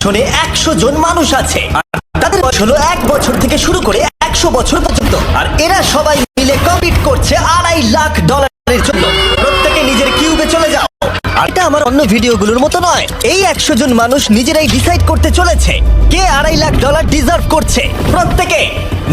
পিছনে 100 জন মানুষ আছে আর তাদের বয়স হলো 1 বছর থেকে শুরু করে 100 বছর পর্যন্ত। আর এরা সবাই মিলে কম্পিট করছে $2.5 লাখ জন্য। প্রত্যেকে নিজের কিউবে চলে যাও। আর এটা আমার অন্য ভিডিওগুলোর মতো নয়। এই 100 জন মানুষ নিজেরাই ডিসাইড করতে চলেছে কে $2.5 লাখ ডিজার্ভ করছে। প্রত্যেকে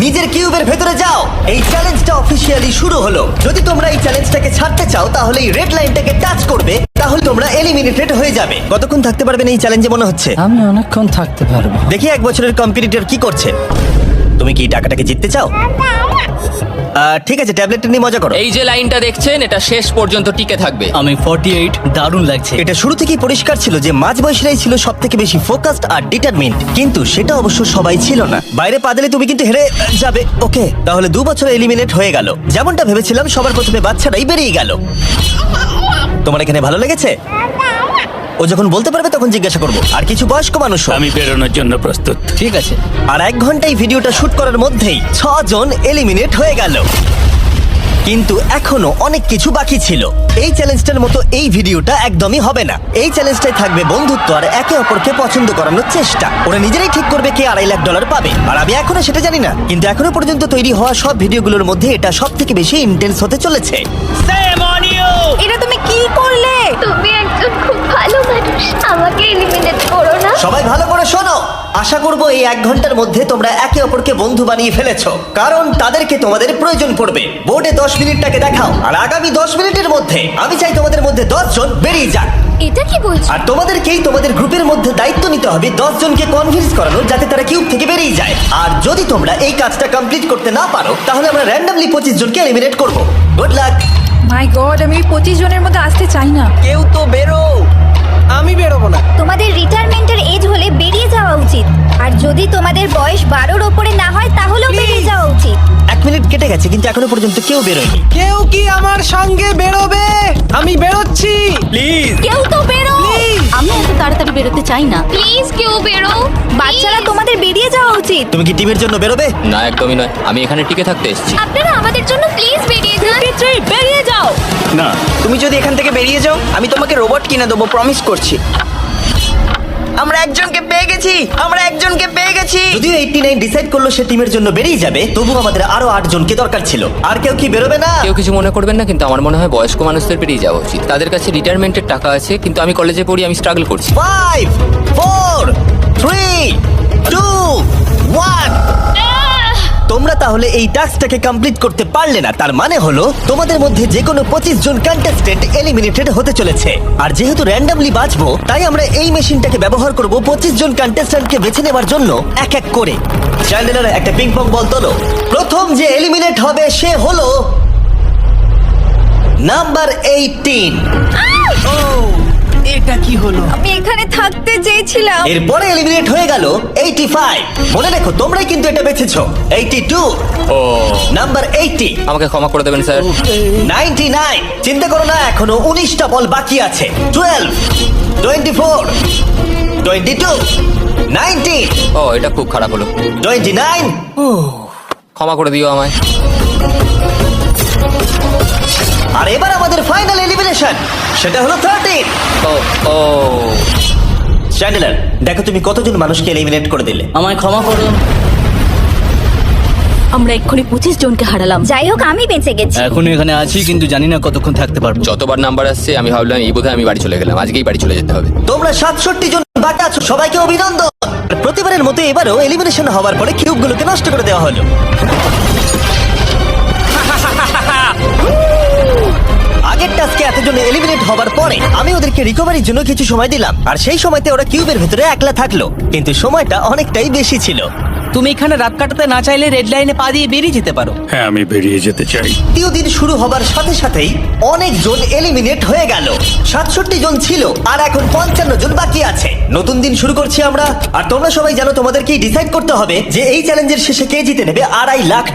নিজের কিউবের ভেতরে যাও। এই চ্যালেঞ্জটা অফিসিয়ালি শুরু হলো। যদি তোমরা এই চ্যালেঞ্জটাকে ছাড়তে চাও তাহলে এই রেড লাইনটাকে টাচ করবে, তাহলে তোমরা এলিমিনেটেড হয়ে যাবে। কতক্ষণ থাকতে পারবেন এই চ্যালেঞ্জে মনে হচ্ছে? আমি অনেকক্ষণ থাকতে পারবো। দেখি 1 বছরের কম্পিটিটর কি করছে। তুমি কি টাকাটাকে জিততে চাও? ঠিক আছে, ট্যাবলেটটা নিয়ে মজা করো। এই যে লাইনটা দেখছেন এটা শেষ পর্যন্ত টিকে থাকবে। আমি 48, দারুণ লাগছে। এটা শুরু থেকেই পরিষ্কার ছিল যে মাঝবয়সীরাই ছিল সব থেকে বেশি ফোকাসড আর ডিটারমিন্ড, কিন্তু সেটা অবশ্য সবাই ছিল না। বাইরে পা দিলে তুমি কিন্তু হেরে যাবে। ওকে, তাহলে 2 বছর এলিমিনেট হয়ে গেল। যেমনটা ভেবেছিলাম সবার প্রথমে বাচ্চারাই বেরিয়ে গেল। তোমার এখানে ভালো লেগেছে? ও যখন বলতে পারবে তখন জিজ্ঞাসা করবো। আর কিছু বয়স্ক মানুষ। আমি বেরোনোর জন্য প্রস্তুত। ঠিক আছে। আর 1 ঘন্টায় ভিডিওটা শুট করার মধ্যেই 6 জন এলিমিনেট হয়ে গেল। কিন্তু এখনো অনেক কিছু বাকি ছিল। এই চ্যালেঞ্জটার মতো এই ভিডিওটা একদমই হবে না। এই চ্যালেঞ্জটাই থাকবে বন্ধুত্ব আর একে অপরকে পছন্দ করানোর চেষ্টা। ওরা নিজেরাই ঠিক করবে কে $2.5 লাখ পাবে। আর আমি এখনো সেটা জানি না, কিন্তু এখনো পর্যন্ত তৈরি হওয়া সব ভিডিওগুলোর মধ্যে এটা সব থেকে বেশি ইন্টেন্স হতে চলেছে। এটা তুমি কি করলে? তুমি একজন খুব ভালো মানুষ, আমাকে এলিমিনেট করো না। সবাই ভালো করে শোনো। আশা করবো এই 1 ঘন্টার মধ্যে তোমরা একে অপরকে বন্ধু বানিয়ে ফেলেছো, কারণ তাদেরকে তোমাদের প্রয়োজন পড়বে। বোর্ডে 10 মিনিটটাকে দেখাও, আর আগামী 10 মিনিটের মধ্যে আমি চাই তোমাদের মধ্যে 10 জন বেরিয়ে যাক। এটা কি বলছো? আর তোমাদেরকেই তোমাদের গ্রুপের মধ্যে দায়িত্ব নিতে হবে 10 জনকে কনভিন্স করানোর যাতে তারা কিউব থেকে বেরিয়ে যায়। আর যদি তোমরা এই কাজটা কমপ্লিট করতে না পারো তাহলে আমরা র্যান্ডমলি 25 জনকে এলিমিনেট করব। Good luck. মাই গড, আমি 25 জনের মধ্যে আসতে চাই না। কেউ তো বেরো। আমি বেরোবো না। তোমাদের রিটায়ারমেন্টের এজ হলে বেরিয়ে যাওয়া উচিত। আর যদি তোমাদের বয়স 12-র ওপরে না হয় তাহলেও বেরিয়ে যাওয়া উচিত। 1 মিনিট কেটে গেছে কিন্তু এখনো পর্যন্ত কেউ বেরোয়নি। কেউ কি আমার সঙ্গে বেরোবে? আমি বেরোচ্ছি। প্লিজ। কেউ তো বেরো। আমি এত তাড়াতাড়ি বেরোতে চাই না। প্লিজ কেউ বেরো। বাচ্চারা, তোমাদের বেরিয়ে যাওয়া উচিত। তুমি কি টিমের জন্য বেরোবে? না, একদমই নয়, আমি এখানে টিকে থাকতে এসেছি। আপনারা আমাদের জন্য প্লিজ বেরিয়ে যান। বেরিয়ে যাও। না, তুমি যদি এখান থেকে বেরিয়ে যাও আমি তোমাকে রোবট কিনে দেবো, প্রমিস করছি। আমরা একজনকে পেয়ে গেছি। যদিও 89 ডিসাইড করলো সে টিমের জন্য বেরিয়ে যাবে, তবু আমাদের আরো 8 জনকে দরকার ছিল। আর কেউ কি বেরোবে না? কেউ কিছু মনে করবেন না, কিন্তু আমার মনে হয় বয়স্ক মানুষদের বেরিয়ে যাওয়া উচিত। তাদের কাছে রিটায়ারমেন্টের টাকা আছে, কিন্তু আমি কলেজে পড়ি, আমি স্ট্রাগল করছি। 5 4 3 2 1। তোমরা তাহলে এই টাস্কটাকে কমপ্লিট করতে পারলে না, তার মানে হলো তোমাদের মধ্যে যে কোনো 25 জন কন্টেস্টেন্ট এলিমিনেটেড হতে চলেছে। আর যেহেতু র্যান্ডমলি বাঁচবো, তাই আমরা এই মেশিনটাকে ব্যবহার করব 25 জন কন্টেস্টেন্টকে বেছে নেওয়ার জন্য এক এক করে। চ্যান্ডেলার, একটা পিং পং বল তোলো। প্রথম যে এলিমিনেট হবে সে হলো নাম্বার 18। এটা কি হলো? আমি এখানে থাকতে চেয়েছিলাম। এরপরে এলিমিনেট হয়ে গেল 85। মনে রেখো তোমরাই কিন্তু এটা বেছেছো। 82, ও, নাম্বার 80, আমাকে ক্ষমা করে দেবেন স্যার। 99। চিন্তা করো না, এখনো 19টা বল বাকি আছে। 12, 24, 22, 19, ও, এটা খুব খারাপ হলো। 29। ক্ষমা করে দিও আমায়। আর এবার আমাদের ফাইনাল এলিমিনেশন, সেটা হলো 13। ও ও, চ্যান্ডেলার, দেখো তুমি কতজন মানুষকে এলিমিনেট করে দিলে। আমায় ক্ষমা করো। আমরা এক্ষুনি 25 জনকে হারালাম। যাই হোক, আমি বেঁচে গেছি। এখন এখানে আছি, কিন্তু জানি না কতক্ষণ থাকতে পারবো। যতবার নাম্বার আসছে আমি ভাবলাম এই বোধহয় আমি বাড়ি চলে গেলাম, আজকেই বাড়ি চলে যেতে হবে। তোমরা 67 জন বাকি আছো, সবাইকে অভিনন্দন। আর প্রতিবারের মতো এবারও এলিমিনেশন হওয়ার পরে কিউবগুলোকে নষ্ট করে দেওয়া হলো। আগের টাস্কে এতজন এলিমিনেট হবার পরে আমি ওদেরকে রিকভারির জন্য কিছু সময় দিলাম, আর সেই সময়তে ওরা কিউবের ভেতরে একলা থাকলো, কিন্তু সময়টা অনেকটাই বেশি ছিল। তুমি এখানে রাত কাটাতে না চাইলে রেড লাইনে পা দিয়ে বেরিয়ে যেতে পারো। হ্যাঁ, আমি বেরিয়ে যেতে চাই। দ্বিতীয় দিন শুরু হবার সাথে সাথেই অনেকজন এলিমিনেট হয়ে গেল। 67 জন ছিল আর এখন 55 জন বাকি আছে। নতুন দিন শুরু করছি আমরা, আর তোমরা সবাই জানো তোমাদেরকেই ডিসাইড করতে হবে যে এই চ্যালেঞ্জের শেষে কে জিতে নেবে $2.5 লাখ।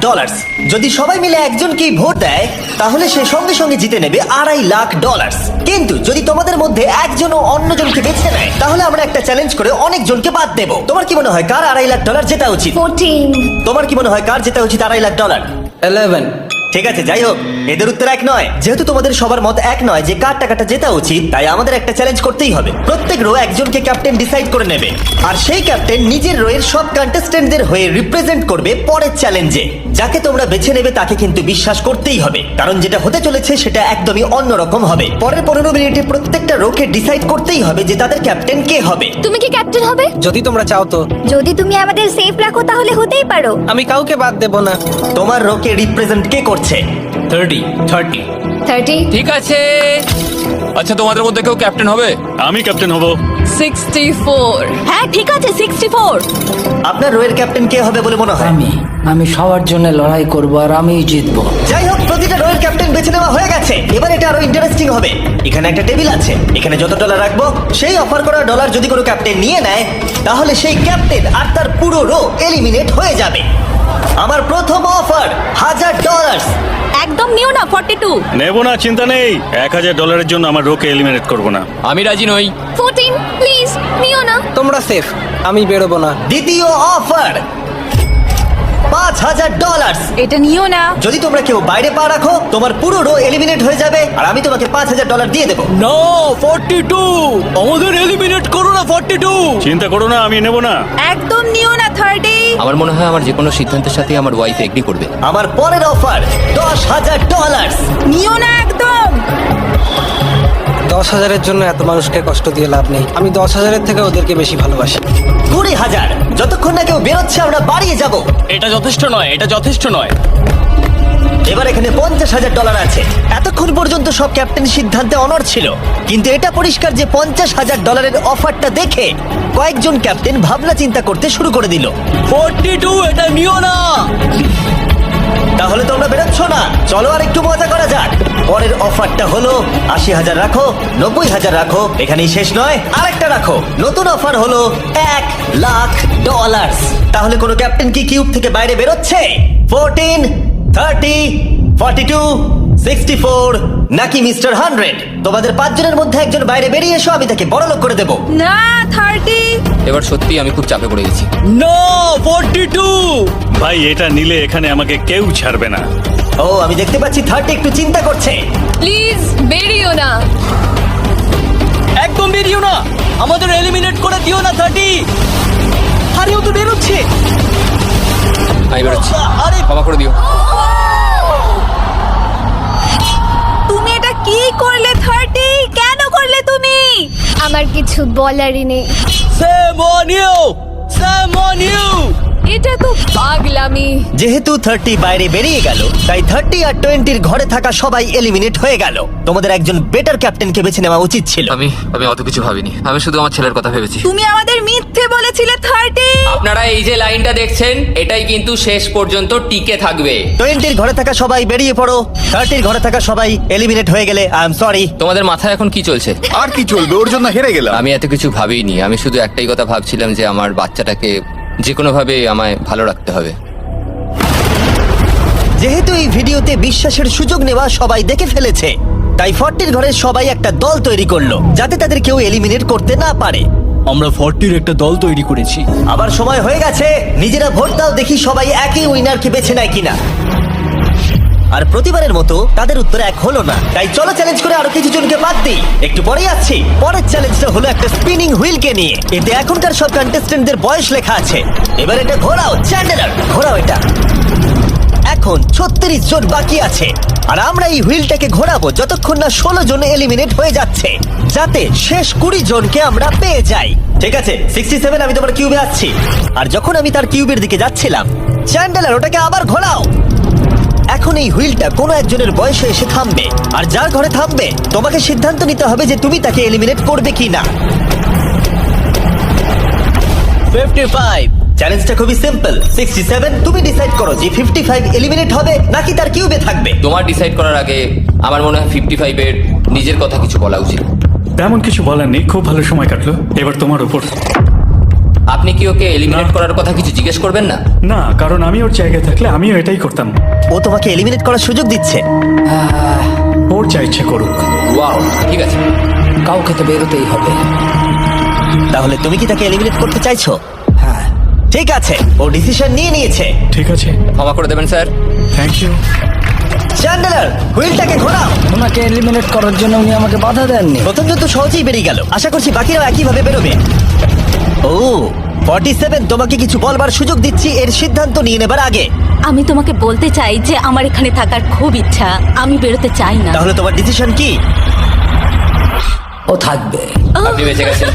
যদি সবাই মিলে একজনকেই ভোট দেয় তাহলে সে সঙ্গে সঙ্গে জিতে নেবে $2.5 লাখ। কিন্তু যদি তোমাদের মধ্যে একজনও অন্যজনকে বেছে নেয় তাহলে আমরা একটা চ্যালেঞ্জ করে অনেকজনকে বাদ দেবো। তোমার কি মনে হয় কার $2.5 লাখ জেতা উচিত? 14। তোমার কি মনে হয় কার জেতা উচিত $2.5 লাখ? 11। ঠিক আছে, যাই হোক, এদের উত্তর এক নয়। যেহেতু তোমাদের সবার মত এক নয় যে কার টাকাটা জেতা উচিত, তাই আমাদের একটা চ্যালেঞ্জ করতেই হবে। প্রত্যেক রো একজনকে ক্যাপ্টেন ডিসাইড করে নেবে, আর সেই ক্যাপ্টেন নিজের রোয়ের সব কন্টেস্টেন্টদের হয়ে রিপ্রেজেন্ট করবে পরের চ্যালেঞ্জে। যাকে তোমরা বেছে নেবে তাকে কিন্তু বিশ্বাস করতেই হবে, কারণ যেটা হতে চলেছে সেটা একদমই অন্যরকম হবে। পরের 15 মিনিটে প্রত্যেকটা রোকে ডিসাইড করতেই হবে যে তাদের ক্যাপ্টেন কে হবে। তুমি কি ক্যাপ্টেন হবে? যদি তোমরা চাও তো। যদি তুমি আমাদের সেফ রাখো তাহলে হতেই পারো। আমি কাউকে বাদ দেব না। তোমার রোকে রিপ্রেজেন্ট কে করছে? 30। ঠিক আছে। আচ্ছা, তোমাদের মধ্যে কেউ ক্যাপ্টেন হবে? আমি ক্যাপ্টেন হব। 64। হ্যাঁ ঠিক আছে 64। আপনার রোয়ের ক্যাপ্টেন কে হবে বলে মনে হয়? আমি সবার জন্য লড়াই করব আর আমিই জিতবো। যাই হোক, প্রতিটা রোয়ের ক্যাপ্টেন বেছে নেওয়া হয়ে গেছে। এবার এটা আরো ইন্টারেস্টিং হবে। এখানে একটা টেবিল আছে, এখানে যত ডলার রাখবো সেই অফার করা ডলার যদি কোনো ক্যাপ্টেন নিয়ে নেয়, তাহলে সেই ক্যাপ্টেন আর তার পুরো রো এলিমিনেট হয়ে যাবে। আমার প্রথম অফার $1000। একদম নিও না 42। নেব না, চিন্তা নেই। $1000 জন্য আমার রোকে এলিমিনেট করব না। আমি রাজি নই। 14 প্লিজ নিও না। তোমরা সেফ, আমি বেরোবো না। দ্বিতীয় অফার $5000। এটা নিও না। যদি তোমরা কেউ বাইরে পা রাখো, তোমার পুরো রো এলিমিনেট হয়ে যাবে, আর আমি তোমাকে $5000 দিয়ে দেবো। নো 42, আমাদের এলিমিনেট করো না 42। চিন্তা করো না, আমি নেব না। একদম নিও না 30। আমার মনে হয় আমার যে কোনো সিদ্ধান্তের সাথে আমার ওয়াইফ এগ্রি করবে। আমার পরের অফার $10000। নিও না একদম। 10,000-এর জন্য এত মানুষকে কষ্ট দিয়ে লাভ নেই। আমি 10,000-এর থেকে ওদেরকে বেশি ভালোবাসি। 20,000। যতক্ষণ না কেউ বেরোচ্ছে আমরা বাড়িয়ে যাব। এটা যথেষ্ট নয়, এটা যথেষ্ট নয়। এবার এখানে $50,000 আছে। এতক্ষণ পর্যন্ত সব ক্যাপ্টেন সিদ্ধান্তে অনড় ছিল, কিন্তু এটা পরিষ্কার যে $50,000-এর অফারটা দেখে কয়েকজন ক্যাপ্টেন ভাবনা চিন্তা করতে শুরু করে দিল। 42, এটা নিও না। তাহলে তোমরা বেরোচ্ছ না? চলো আর একটু মজা করা যাক। পরের অফারটা হলো 80,000 রাখো, 90,000 রাখো, এখানেই শেষ নয়, আরেকটা রাখো। নতুন অফার হলো $1,00,000। তাহলে কোনো ক্যাপ্টেন কি কিউব থেকে বাইরে বেরোচ্ছে? 14, 30, 42, 64 নাকি মিস্টার 100? তোমাদের 5 জনের মধ্যে একজন বাইরে বেরিয়ে এসো, আমি তাকে বড়লোক করে দেবো। না 30। এবার সত্যি আমি খুব চাপে পড়ে গেছি। নো 42। ভাই, এটা নিলে এখানে আমাকে কেউ ছাড়বে না। ও, আমি দেখতে পাচ্ছি 30 একটু চিন্তা করছে। প্লিজ বেরিও না। একদম বেরিও না, আমাদের এলিমিনেট করে দিও না 30। আরে ও তো বেরোচ্ছে। আমি বেরোচ্ছি, আরে ক্ষমা করে দিও। তুমি এটা কি করলে 30? কেন করলে তুমি? আমার কিছু বলারই নেই। Same on you, same on you. এটা তো পাগলামি। যেহেতু 30 বাইরে বেরিয়ে গেল, তাই 30 আর 20-র ঘরে থাকা সবাই এলিমিনেট হয়ে গেল। তোমাদের একজন বেটার ক্যাপ্টেনকে বেছে নেওয়া উচিত ছিল। আমি অত কিছু ভাবিনি, আমি শুধু আমার ছেলের কথা ভেবেছি। তুমি আমাদের মিথ্যে বলেছিলে 30। আপনারা এই যে লাইনটা দেখছেন, এটাই কিন্তু শেষ পর্যন্ত টিকে থাকবে। 20-র ঘরে থাকা সবাই বেরিয়ে পড়ো, 30-র ঘরে থাকা সবাই এলিমিনেট হয়ে গেলে আই এম সরি। তোমাদের মাথায় এখন কি চলছে? আর কি চলবে, ওর জন্য হেরে গেলাম। আমি এত কিছু ভাবিনি, আমি শুধু একটাই কথা ভাবছিলাম যে আমার বাচ্চাটাকে যে কোনো ভাবে আমায় ভালো রাখতে হবে। যেহেতু এই ভিডিওতে বিশ্বাসের সুযোগ নেওয়া সবাই দেখে ফেলেছে, তাই 40-র ঘরের সবাই একটা দল তৈরি করলো যাতে তাদের কেউ এলিমিনেট করতে না পারে। আমরা 40-র একটা দল তৈরি করেছি। আবার সময় হয়ে গেছে, নিজেরা ভোট দাও, দেখি সবাই একই উইনারকে বেছে নেয় কিনা। আর প্রতিবারের মতো তাদের উত্তর এক হলো না, তাই চলো চ্যালেঞ্জ করে আরো কিছু জনকে বাদ দিই। একটু পরেই আসছি। পরের চ্যালেঞ্জটা হলো একটা স্পিনিং হুইলকে নিয়ে। এতে এখনকার সব কন্টেস্টেন্টদের বয়স লেখা আছে। এবার এটা ঘোরাও, চ্যান্ডেলার ঘোরাও এটা। এখন 36 জন বাকি আছে, আর আমরা এই হুইলটাকে ঘোরাবো যতক্ষণ না 16 জন এলিমিনেট হয়ে যাচ্ছে, যাতে শেষ 20 জনকে আমরা পেয়ে যাই। ঠিক আছে 67, আমি তোমার কিউবে আসছি। আর যখন আমি তার কিউবের দিকে যাচ্ছিলাম, চ্যান্ডেলার ওটাকে আবার ঘোরাও। এখন এই হুইলটা কোনো একজনের বয়সে এসে থামবে, আর যার ঘরে থামবে তোমাকে সিদ্ধান্ত নিতে হবে যে তুমি তাকে এলিমিনেট করবে কিনা। 55। চ্যালেঞ্জটা খুবই সিম্পল। 67, তুমি ডিসাইড করো যে 55 এলিমিনেট হবে নাকি তার কিউবে থাকবে। তোমার ডিসাইড করার আগে আমার মনে হয় 55-এর নিজের কথা কিছু বলা উচিত। তেমন কিছু বলার নেই, খুব ভালো সময় কাটলো। এবার তোমার উপর। আপনি কি ওকে এলিমিনেট করার কথা কিছু জিজ্ঞেস করবেন না? না, কারণ আমি ওর জায়গায় থাকলে আমিও এটাই করতাম। ও তোমাকে এলিমিনেট করার সুযোগ দিচ্ছে। ওর যা ইচ্ছে করুক। ওয়াও, ঠিক আছে। কাউকে তো বেরোতেই হবে। তাহলে তুমি কি তাকে এলিমিনেট করতে চাইছো? হ্যাঁ। ঠিক আছে, ও ডিসিশন নিয়ে নিয়েছে। ঠিক আছে, ক্ষমা করে দেবেন স্যার। Thank you. চ্যান্ডেলার হুইলটাকে ঘোরাও। ওনাকে এলিমিনেট করার জন্য উনি আমাকে বাধা দেননি। প্রথম জন তো সহজেই বেরিয়ে গেল, আশা করছি বাকিরাও একইভাবে বেরোবে। ও 47, তোমাকে কিছু বলবার সুযোগ দিচ্ছি এর সিদ্ধান্ত নিয়ে নেবার আগে। আমি তোমাকে বলতে চাই যে আমার এখানে থাকার খুব ইচ্ছা, আমি বেরোতে চাই না। তাহলে তোমার ডিসিশন কি? ও থাকবে। আপনি বেঁচে গেছেন।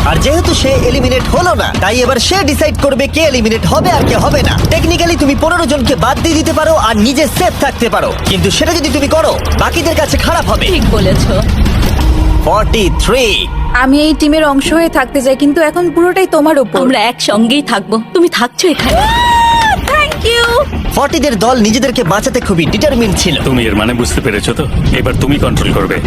আর যেহেতু সে এলিমিনেট হলো না, তাই এবার সে ডিসাইড করবে কে এলিমিনেট হবে আর কে হবে না। টেকনিক্যালি তুমি 15 জনকে বাদ দিয়ে দিতে পারো আর নিজে সেফ থাকতে পারো, কিন্তু সেটা যদি তুমি করো বাকিদের কাছে খারাপ হবে। ঠিক বলেছো। 43। আমি এই টিমের অংশ হয়ে থাকতে চাই, কিন্তু এখন পুরোটাই তোমার উপর। আমরা একসঙ্গেই থাকবো, তুমি থাকছো এখানে। Thank you. 40 দের দল নিজেদেরকে বাঁচাতে খুবই ডিটারমিন ছিল। তুমি এর মানে বুঝতে পেরেছো তো? এবার তুমি কন্ট্রোল করবে।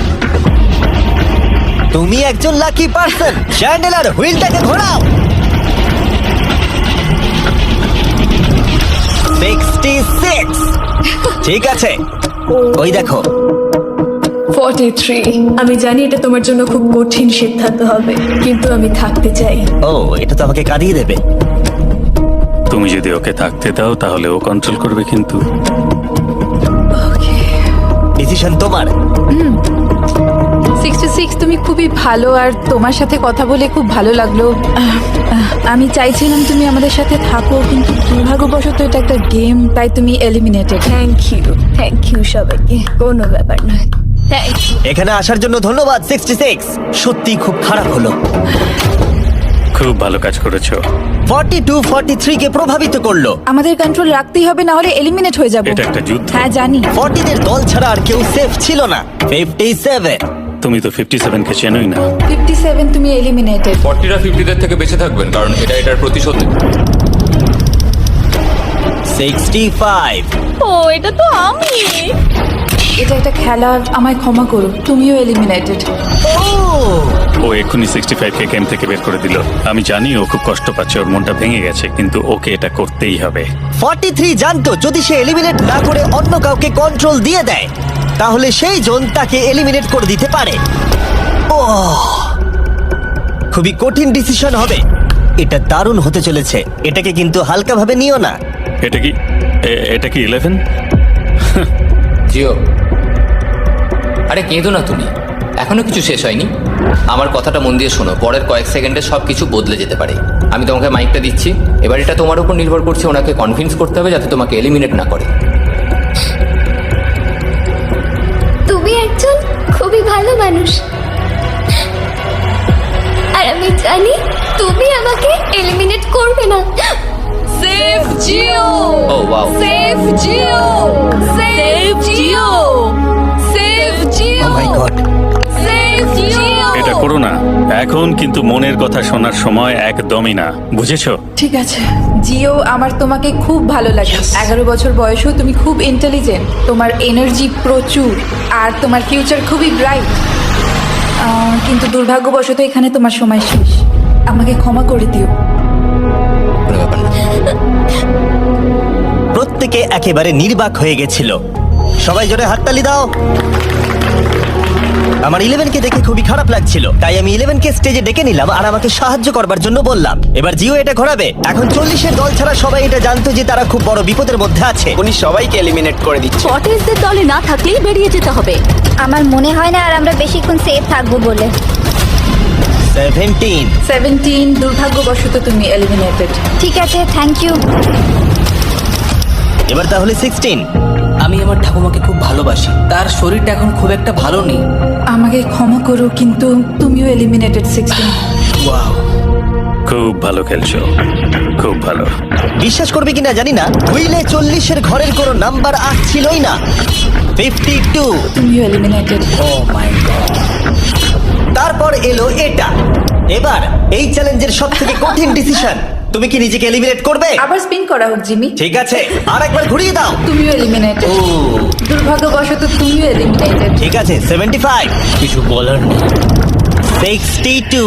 তুমি একজন লাকি পার্সন। চ্যান্ডেলার হুইলটাকে ঘোরাও। 66। ঠিক আছে, ওই দেখো। 43। আমি জানি এটা তোমার জন্য খুব কঠিন সিদ্ধান্ত হবে, কিন্তু আমি থাকতে চাই। ও, এটা তো আমাকে কাঁদিয়ে দেবে। তুমি যদি ওকে থাকতে দাও তাহলে ও কন্ট্রোল করবে, কিন্তু ডিসিশন তোমার। 66, তুমি খুবই ভালো আর তোমার সাথে কথা বলে খুব ভালো লাগলো। আমি চাইছিলাম তুমি আমাদের সাথে থাকো, কিন্তু দুর্ভাগ্যবশত এটা একটা গেম, তাই তুমি এলিমিনেটেড। থ্যাংক ইউ সবাইকে, কোনো ব্যাপার নয়। Thank you. এখানে আসার জন্য ধন্যবাদ 66। সত্যি খুব খারাপ হলো। খুব ভালো কাজ করেছো। 42 43 কে প্রভাবিত করলো। আমাদের কন্ট্রোল রাখতেই হবে, না হলে এলিমিনেট হয়ে যাব। এটা একটা যুদ্ধ। হ্যাঁ জানি। 40 দের দল ছাড়া আর কেউ সেফ ছিল না। 57। তুমি তো 57 কে চেনোই না। 57, তুমি এলিমিনেটেড। 40রা 50দের থেকে বেঁচে থাকবেন, কারণ এটা এটার প্রতিশোধ নেবে। 65। ও, এটা তো আমি। এটা একটা খেলা, আমায় ক্ষমা করো, তুমিও এলিমিনেটেড। ও এক্ষুনি 65 কে গেম থেকে বের করে দিল। আমি জানি ও খুব কষ্ট পাচ্ছে, ওর মনটা ভেঙে গেছে, কিন্তু ওকে এটা করতেই হবে। 43 জানতো যদি সে এলিমিনেট না করে অন্য কাউকে কন্ট্রোল দিয়ে দেয়, তাহলে সেই জন তাকে এলিমিনেট করে দিতে পারে। ও, খুবই কঠিন ডিসিশন হবে। এটা দারুণ হতে চলেছে। এটাকে কিন্তু হালকাভাবে নিও না। এটা কি 11? জিও, আরে কেঁদো না তুমি, এখনো কিছু শেষ হয়নি। আমার কথাটা মন দিয়ে শোনো, পরের কয়েক সেকেন্ডে সবকিছু বদলে যেতে পারে। আমি তোমাকে মাইকটা দিচ্ছি, এবার এটা তোমার উপর নির্ভর করছে। ওনাকে কনভিন্স করতে হবে যাতে তোমাকে এলিমিনেট না করে। তুমি একজন খুবই ভালো মানুষ, আর আমি জানি তুমি আমাকে এলিমিনেট করবে না। Save Jio. Oh wow, save Jio. Save Jio. Save Jio. Oh my God. Save Jio. এটা করো না এখন, কিন্তু মনের কথা শোনার সময় একদমই না, বুঝেছো? ঠিক আছে জিও, আমার তোমাকে খুব ভালো লাগে। 11 বছর বয়সেও তুমি খুব ইন্টেলিজেন্ট, তোমার এনার্জি প্রচুর, আর তোমার ফিউচার খুবই ব্রাইট। কিন্তু দুর্ভাগ্যবশত এখানে তোমার সময় শেষ। আমাকে ক্ষমা করে দিও। কোনো ব্যাপার না। প্রত্যেকে একেবারে নির্বাক হয়ে গেছিল। সবাই জোরে হাততালি দাও। আমার 11 কে দেখে খুবই খারাপ লাগছিল, তাই আমি 11 কে স্টেজে ডেকে নিলাম আর আমাকে সাহায্য করবার জন্য বললাম। এবার জিও এটা ঘোরাবে। এখন 40 এর দল ছাড়া সবাই এটা জানতো যে তারা খুব বড় বিপদের মধ্যে আছে। উনি সবাইকে এলিমিনেট করে দিচ্ছে। ফর্টিসদের দলে না থাকলেই বেরিয়ে যেতে হবে। আমার মনে হয় না আর আমরা বেশিক্ষণ সেফ থাকবো বলে। 17। দুর্ভাগ্যবশত তুমি এলিমিনেটেড। ঠিক আছে, থ্যাংক ইউ। এবার তাহলে 16। আমি আমার ঠাকুমাকে খুব ভালোবাসি, তার শরীরটা এখন খুব একটা ভালো নেই। আমাকে ক্ষমা করো, কিন্তু তুমিও এলিমিনেটেড 16। খুব ভালো খেলছো, খুব ভালো। বিশ্বাস করবে কিনা জানি না, হুইলে 40 এর ঘরের কোনো নাম্বার আসছিলই না। 52। তুমিও এলিমিনেটেড। O my god. তারপর এলো এটা। এবার এই চ্যালেঞ্জের সবথেকে কঠিন ডিসিশন, তুমি কি নিজেকে এলিমিনেট করবে? আবার স্পিন করা হোক জিমি। ঠিক আছে, আর একবার ঘুরিয়ে দাও। তুমিও এলিমিনেটেড। ও দুর্ভাগ্যবশত তুমিও এলিমিনেটেড। ঠিক আছে, 75। কিছু বলার নেই। 62।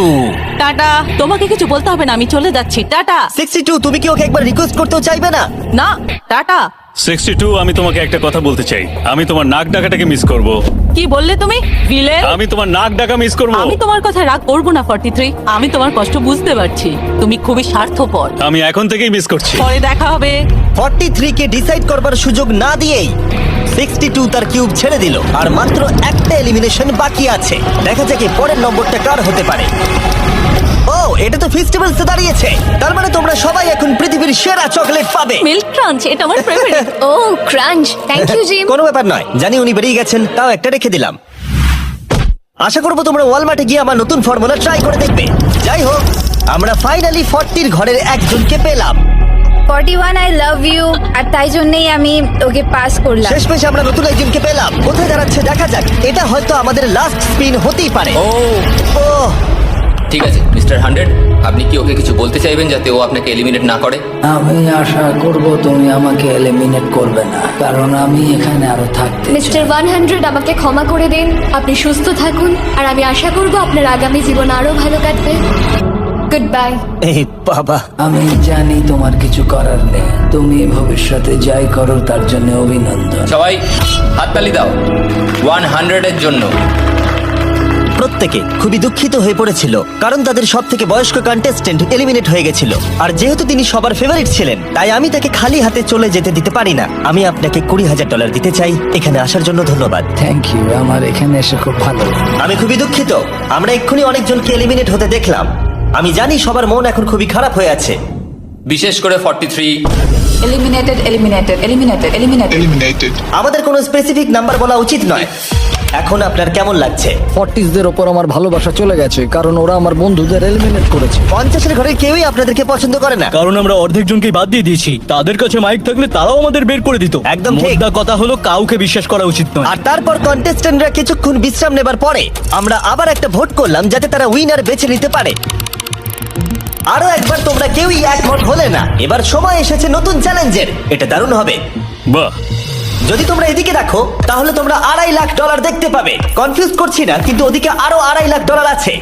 টাটা, তোমাকে কিছু বলতে হবে না, আমি চলে যাচ্ছি। টাটা। 62, তুমি কি ওকে একবার রিকোয়েস্ট করতেও চাইবে না? না, টাটা। 62, আমি তোমাকে একটা কথা বলতে চাই। আমি তোমার নাক ডাকাটাকে মিস করব। কি বললে তুমি? ভিলেন? আমি তোমার নাক ডাকা মিস করব। আমি তোমার কথা রাগ করবো না 43। আমি তোমার কষ্ট বুঝতে পারছি, তুমি খুবই স্বার্থপর। আমি এখন থেকেই মিস করছি। পরে দেখা হবে। 43 কে ডিসাইড করবার সুযোগ না দিয়েই 62 তার কিউব ছেড়ে দিল আর মাত্র একটা এলিমিনেশন বাকি আছে। দেখা যাক এর পরের নম্বরটা কার হতে পারে। ও, এটা তো ফেস্টিভ্যালসে দাঁড়িয়েছে। তার মানে তোমরা সবাই এখন পৃথিবীর সেরা চকলেট পাবে। মিল্ক ক্রাঞ্চ এটা আমার ফেভারিট। ও ক্রাঞ্চ, থ্যাংক ইউ জিম। কোনো ব্যাপার নয়, জানি উনি বেরিয়ে গেছেন, তাও একটা রেখে দিলাম। আশা করবো তোমরা ওয়ালমার্টে গিয়ে আমার নতুন ফর্মুলা ট্রাই করে দেখবে। যাই হোক, আমরা ফাইনালি 40 ঘরের একজনকে পেলাম। 41 আই লাভ ইউ, আর তাই জন্যই আমি ওকে পাস করলাম। শেষমেশ আমরা নতুন একজনকে পেলাম। কোথায় দাঁড়াচ্ছে দেখা যাক। এটা হয়তো আমাদের লাস্ট স্পিন হতেই পারে। ও ঠিক আছে মিস্টার 100, আপনি কি ওকে কিছু বলতে চাইবেন যাতে ও আপনাকে এলিমিনেট না করে? আমি আশা করব তুমি আমাকে এলিমিনেট করবে না, কারণ আমি এখানে আরো থাকতে চাই। মিস্টার 100 আমাকে ক্ষমা করে দিন। আপনি সুস্থ থাকুন আর আমি আশা করব আপনার আগামী জীবন আরো ভালো কাটবে। Good bye. এই বাবা, আমি জানি তোমার কিছু করার নেই। তুমি ভবিষ্যতে যাই করো তার জন্য অভিনন্দন। সবাই হাততালি দাও 100 এর জন্য। প্রত্যেকে খুবই দুঃখিত হয়ে পড়েছিল কারণ তাদের সব থেকে বয়স্ক কন্টেস্টেন্ট এলিমিনেট হয়ে গেছিল। আর যেহেতু তিনি সবার ফেভারিট ছিলেন, তাই আমি তাকে খালি হাতে চলে যেতে দিতে পারি না। আমি আপনাকে $20,000 দিতে চাই। এখানে আসার জন্য ধন্যবাদ। থ্যাংক ইউ, আমার এখানে এসে খুব ভালো লাগলো। আমি খুবই দুঃখিত, আমরা এক্ষুনি অনেকজনকে এলিমিনেট হতে দেখলাম। আমি জানি সবার মন এখন খুবই খারাপ হয়ে আছে। বিশেষ করে 43। Eliminated eliminated eliminated eliminated. আমাদের কোনো স্পেসিফিক নাম্বার বলা উচিত নয়। এখন আপনার কেমন লাগছে? 40দের ওপর আমার ভালোবাসা চলে গেছে, কারণ ওরা আমার বন্ধুদের এলিমিনেট করেছে। 50-এর ঘরের কেউই আপনাদেরকে পছন্দ করে না। কারণ আমরা অর্ধেক জনকে বাদ দিয়ে দিয়েছি। তাদের কাছে মাইক থাকলে তারাও আমাদের বের করে দিত। একদম ঠিক। মোদ্দা কথা হলো কাউকে বিশ্বাস করা উচিত নয়। আর তারপর কন্টেস্ট্যান্টরা কিছুক্ষণ বিশ্রাম নেবার পরে আমরা আবার একটা ভোট করলাম যাতে তারা উইনার বেছে নিতে পারে। আরো একবার তোমরা কেউই একমত হলে না। এবার সময় এসেছে নতুন চ্যালেঞ্জের। এটা দারুণ হবে। বাহ, যদি তোমরা এদিকে রাখো তাহলে তোমরা $2.5 লাখ দেখতে পাবে। কনফিউজ করছি না, কিন্তু ওদিকে আরো $2.5 লাখ আছে।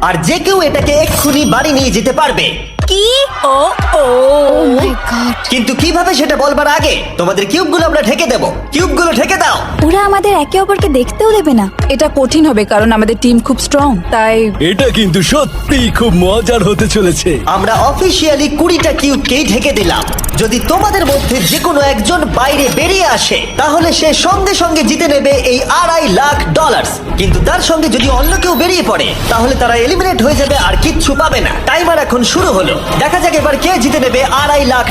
আর যে কেউ এটাকে এক্ষুনি বাড়ি নিয়ে যেতে পারবে। কি? ও ও মাই গড। কিন্তু কিভাবে সেটা বলবার আগে তোমাদের কিউবগুলো আমরা ঢেকে দেবো। কিউবগুলো ঢেকে দাও। ওরা আমাদের একে অপরকে দেখতেও দেবে না। এটা কঠিন হবে কারণ আমাদের টিম খুব স্ট্রং, তাই এটা কিন্তু সত্যিই খুব মজার হতে চলেছে। আমরা অফিসিয়ালি 20টা কিউবকেই ঢেকে দিলাম। যদি তোমাদের মধ্যে যে কোনো একজন বাইরে বেরিয়ে আসে তাহলে সে সঙ্গে সঙ্গে জিতে নেবে এই $2.5 লাখ। কিন্তু তার সঙ্গে যদি অন্য কেউ বেরিয়ে পড়ে তাহলে তারা এলিমিনেট হয়ে যাবে আর কিচ্ছু পাবে না। টাইমার এখন শুরু হলো। দেখা যাক এবার কে জিতে নেবে $2.5 লাখ।